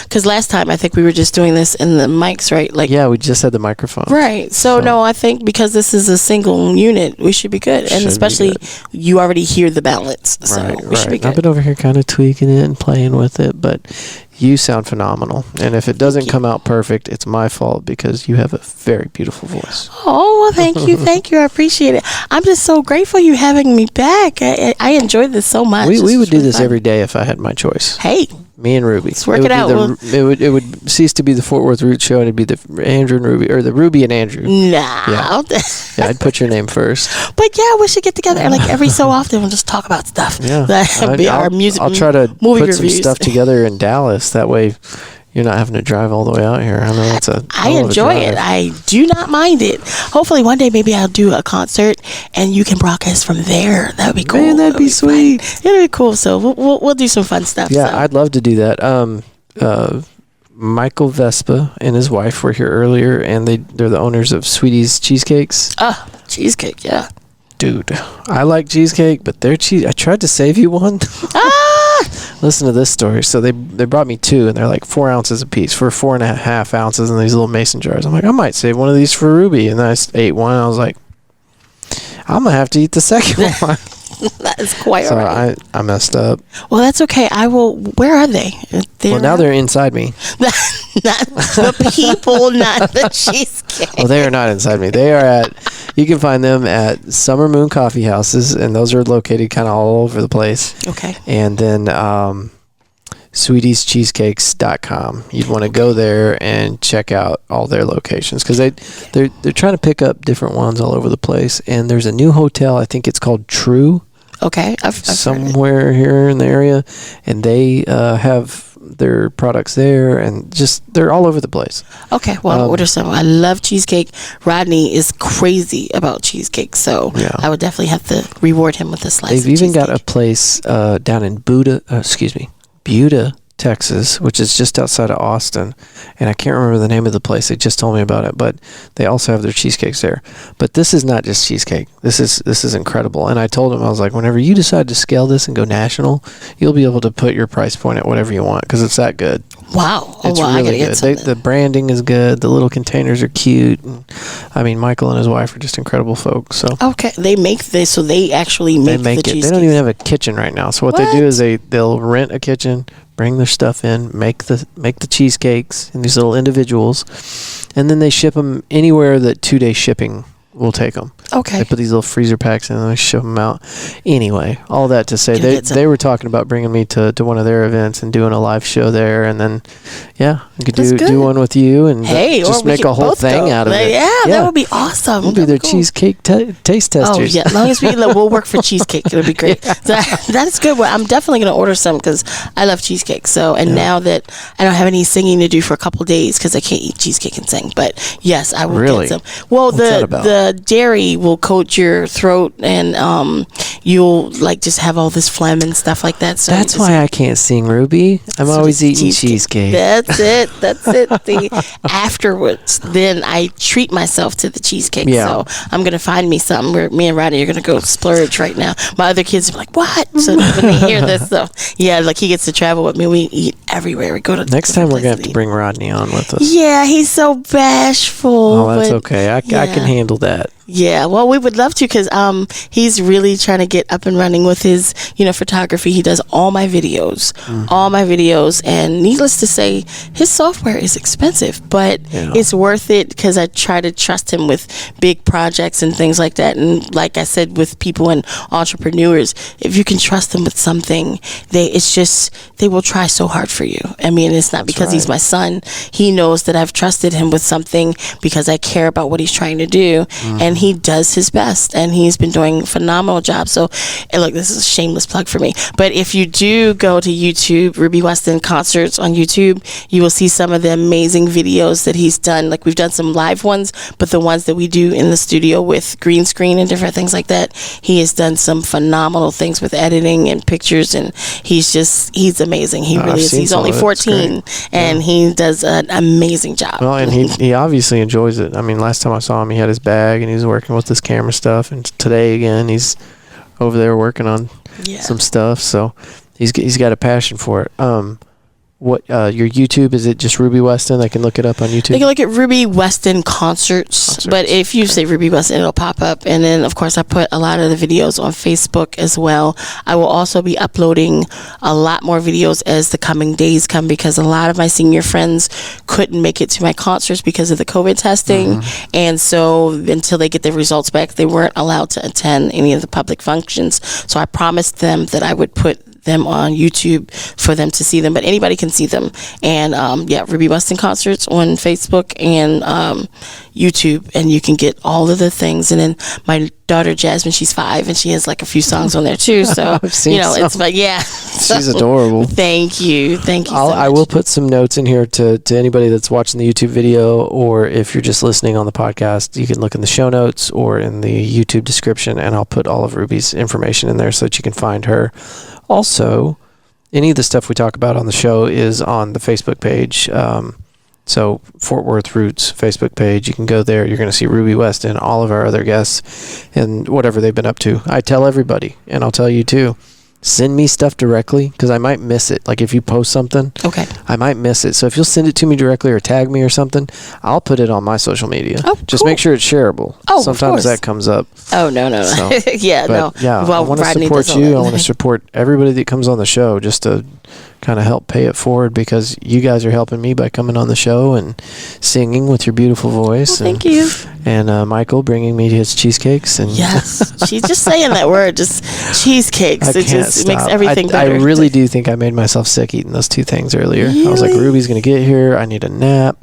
because last time I think we were just doing this in the mics, right? Like, yeah, we just had the microphone. Right. So no, I think because this is a single unit, we should be good. And especially you already hear the balance. So we should be good. I've been over here kind of tweaking it and playing with it, but you sound phenomenal. And if it doesn't come out perfect, it's my fault because you have a very beautiful voice. Oh, well, thank you. Thank you. I appreciate it. I'm just so grateful you having me back. I enjoyed this so much. We would do this every day if I had my choice. Hey. Me and Ruby. Let's work it out. It would cease to be the Fort Worth Roots Show, and it'd be the Andrew and Ruby, or the Ruby and Andrew. Nah. Yeah, I'd put your name first. But yeah, we should get together and like every so often we'll just talk about stuff. Yeah. That'd be our music. I'll try to movie put reviews. some stuff together in Dallas. That way you're not having to drive all the way out here. I know it's I enjoy it. I do not mind it. Hopefully one day maybe I'll do a concert and you can broadcast from there. That would be cool. Man, that'd be sweet. It'd be cool. So we'll do some fun stuff. Yeah, so. I'd love to do that. Michael Vespa and his wife were here earlier, and they're the owners of Sweetie's Cheesecakes. Oh, cheesecake, yeah. Dude, I like cheesecake, but their cheese. I tried to save you one. Listen to this story. So they brought me two, and they're like 4 ounces a piece for 4.5 ounces in these little mason jars. I'm like, I might save one of these for Ruby, and then I ate one. And I was like, I'm gonna have to eat the second one. That is quite so all right. I messed up. Well, that's okay. I will. Where are they? Well, now they're inside me. Not the people, not the cheesecake. Well, they are not inside me. They are you can find them at Summer Moon Coffee Houses, and those are located kind of all over the place. Okay. And then SweetiesCheesecakes.com. You'd want to go there and check out all their locations because they're trying to pick up different ones all over the place. And there's a new hotel. I think it's called True. Okay, I've somewhere here in the area, and they have their products there, and just they're all over the place. Okay, well, I'll order some. I love cheesecake. Rodney is crazy about cheesecake, so I would definitely have to reward him with a slice. They've even got a place down in Buda, Texas, which is just outside of Austin, and I can't remember the name of the place. They just told me about it, but they also have their cheesecakes there. But this is not just cheesecake. This is incredible. And I told him, I was like, whenever you decide to scale this and go national, you'll be able to put your price point at whatever you want because it's that good. Wow. It's really good. The branding is good. The little containers are cute. And, I mean, Michael and his wife are just incredible folks. So okay, they make this, so they actually make the cheesecake. They don't even have a kitchen right now. So what they do is they'll rent a kitchen, bring their stuff in, make the cheesecakes in these little individuals, and then they ship them anywhere that 2-day shipping will take them. Okay. They put these little freezer packs in and they ship them out. Anyway, all that to say, they were talking about bringing me to one of their events and doing a live show there, and then I could do one with you and just make a whole thing out of it. Yeah, that would be awesome. We'll be their cheesecake taste testers. Oh yeah, as long as we'll work for cheesecake, it'll be great. So that's good. Well, I'm definitely gonna order some because I love cheesecake. So now that I don't have any singing to do for a couple days because I can't eat cheesecake and sing, but yes, I will get some. Well, the dairy will coat your throat and you'll like just have all this phlegm and stuff like that. So that's why I can't sing, Ruby. I'm always eating cheesecake. That's it. Afterwards, then I treat myself to the cheesecake. So I'm gonna find me something where me and Rodney are gonna go splurge right now. My other kids are like, "What?" So when they hear this, like he gets to travel with me. We eat everywhere. We go to Next time we're going to have to eat. bring Rodney on with us. Yeah, he's so bashful. Oh, that's okay. I can handle that. Yeah, well, we would love to because he's really trying to get up and running with his, photography. He does all my videos, and needless to say, his software is expensive, but it's worth it because I try to trust him with big projects and things like that. And like I said, with people and entrepreneurs, if you can trust them with something, they will try so hard for you. I mean, it's not because he's my son. He knows that I've trusted him with something because I care about what he's trying to do, and he does his best, and he's been doing a phenomenal job. So, and look, this is a shameless plug for me, but if you do go to YouTube, Ruby Weston Concerts on YouTube, you will see some of the amazing videos that he's done. Like, we've done some live ones, but the ones that we do in the studio with green screen and different things like that, he has done some phenomenal things with editing and pictures, and he's amazing. He really is. He's only 14, and he does an amazing job. Well, and he obviously enjoys it. I mean, last time I saw him, he had his bag, and he was working with this camera stuff, and today again he's over there working on some stuff, so he's got a passion for it. What your YouTube, is it just Ruby Weston? I can look it up on YouTube. You can look at Ruby Weston Concerts, but if you say Ruby Weston, it'll pop up. And then, of course, I put a lot of the videos on Facebook as well. I will also be uploading a lot more videos as the coming days come, because a lot of my senior friends couldn't make it to my concerts because of the COVID testing. And so until they get their results back, they weren't allowed to attend any of the public functions. So I promised them that I would put them on YouTube for them to see them, but anybody can see them. And Ruby Weston Concerts on Facebook and YouTube, and you can get all of the things. And then my daughter Jasmine, she's 5, and she has like a few songs on there too. So I've seen it's like she's adorable. Thank you so much. I will put some notes in here to anybody that's watching the YouTube video, or if you're just listening on the podcast, you can look in the show notes or in the YouTube description, and I'll put all of Ruby's information in there so that you can find her. Also, any of the stuff we talk about on the show is on the Facebook page. So Fort Worth Roots Facebook page, you can go there. You're going to see Ruby Weston, all of our other guests, and whatever they've been up to. I tell everybody, and I'll tell you too, send me stuff directly, because I might miss it. Like if you post something, I might miss it. So if you'll send it to me directly or tag me or something, I'll put it on my social media. Just make sure it's shareable. Sometimes that comes up. Oh, no. So, no. Yeah, well, I want to support you. I want to support everybody that comes on the show, just to kind of help pay it forward, because you guys are helping me by coming on the show and singing with your beautiful voice. Thank you. And Michael bringing me his cheesecakes. And yes, she's just saying that word, just cheesecakes. It just makes everything better. I really do think I made myself sick eating those 2 things earlier. Really? I was like, Ruby's going to get here. I need a nap.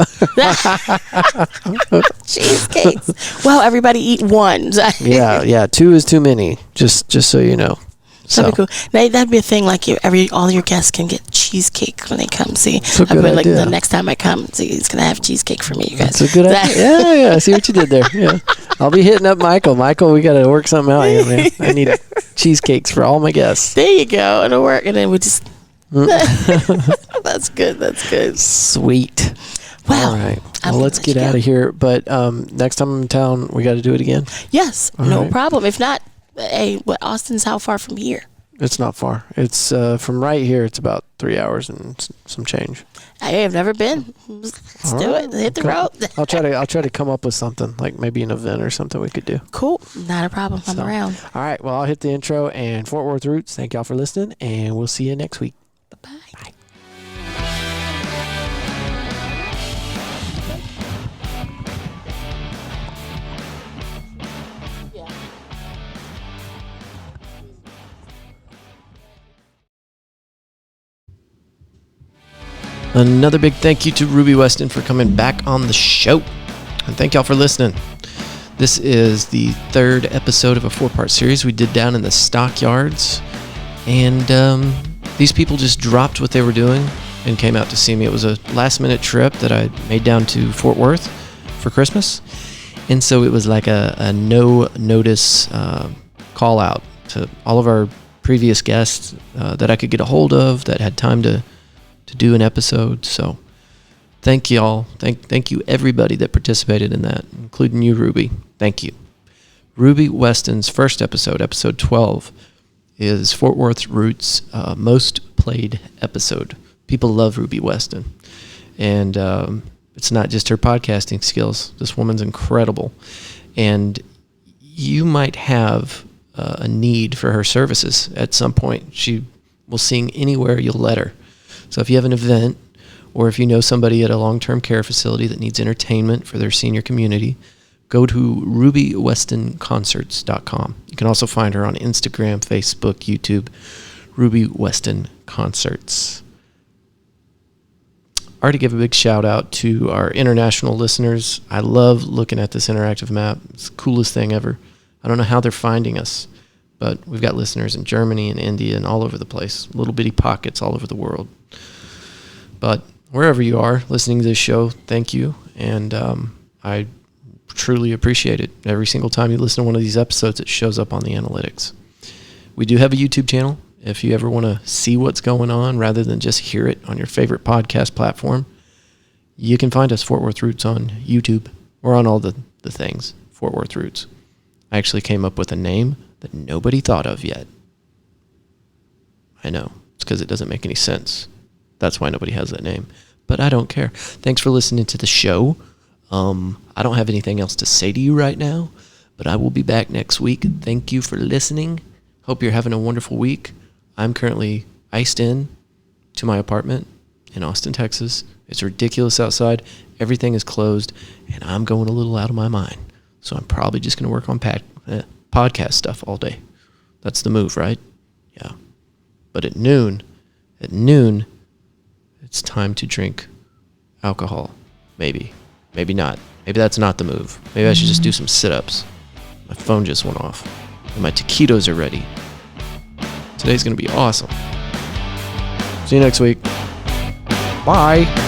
Cheesecakes. Well, everybody eat 1. Yeah. 2 is too many, just so you know. That'd be cool. That'd be a thing. Like all your guests can get cheesecake when they come. See, I put like the next time I come, see, he's gonna have cheesecake for me. You guys. That's a good idea. Yeah. I see what you did there. Yeah, I'll be hitting up Michael. Michael, we gotta work something out here, man. I need cheesecakes for all my guests. There you go. It'll work, and then we just. That's good. Sweet. Wow. All right. Well, let's get out of here. But next time I'm in town, we got to do it again. Yes. No problem. If not. Hey, Austin's how far from here? It's not far. It's from right here. It's about 3 hours and some change. I have never been. Let's do it. Hit the road. I'll try to come up with something, like maybe an event or something we could do. Cool. Not a problem. I'm around. All right. Well, I'll hit the intro, and Fort Worth Roots. Thank y'all for listening, and we'll see you next week. Bye. Bye. Another big thank you to Ruby Weston for coming back on the show. And thank y'all for listening. This is the 3rd episode of a 4-part series we did down in the stockyards. And these people just dropped what they were doing and came out to see me. It was a last-minute trip that I made down to Fort Worth for Christmas. And so it was like a no-notice call-out to all of our previous guests that I could get a hold of that had time to do an episode. So thank y'all. Thank you everybody that participated in that, including you, Ruby. Thank you. Ruby Weston's first episode 12, is Fort Worth Roots' most played episode People love Ruby Weston. And it's not just her podcasting skills. This woman's incredible. And you might have a need for her services at some point. She will sing anywhere you'll let her. So if you have an event, or if you know somebody at a long-term care facility that needs entertainment for their senior community, go to rubywestonconcerts.com. You can also find her on Instagram, Facebook, YouTube, Ruby Weston Concerts. I already give a big shout out to our international listeners. I love looking at this interactive map. It's the coolest thing ever. I don't know how they're finding us, but we've got listeners in Germany and India and all over the place, little bitty pockets all over the world. But wherever you are listening to this show, thank you. And I truly appreciate it. Every single time you listen to one of these episodes, it shows up on the analytics. We do have a YouTube channel. If you ever want to see what's going on rather than just hear it on your favorite podcast platform, you can find us, Fort Worth Roots, on YouTube. We're on all the things, Fort Worth Roots. I actually came up with a name that nobody thought of yet. I know. It's because it doesn't make any sense. That's why nobody has that name. But I don't care. Thanks for listening to the show. I don't have anything else to say to you right now, but I will be back next week. Thank you for listening. Hope you're having a wonderful week. I'm currently iced in to my apartment in Austin, Texas. It's ridiculous outside. Everything is closed, and I'm going a little out of my mind. So I'm probably just going to work on podcast stuff all day. That's the move, right? Yeah. But at noon, it's time to drink alcohol. Maybe not. Maybe that's not the move. Maybe I should just do some sit-ups. My phone just went off, and my taquitos are ready. Today's going to be awesome. See you next week. Bye.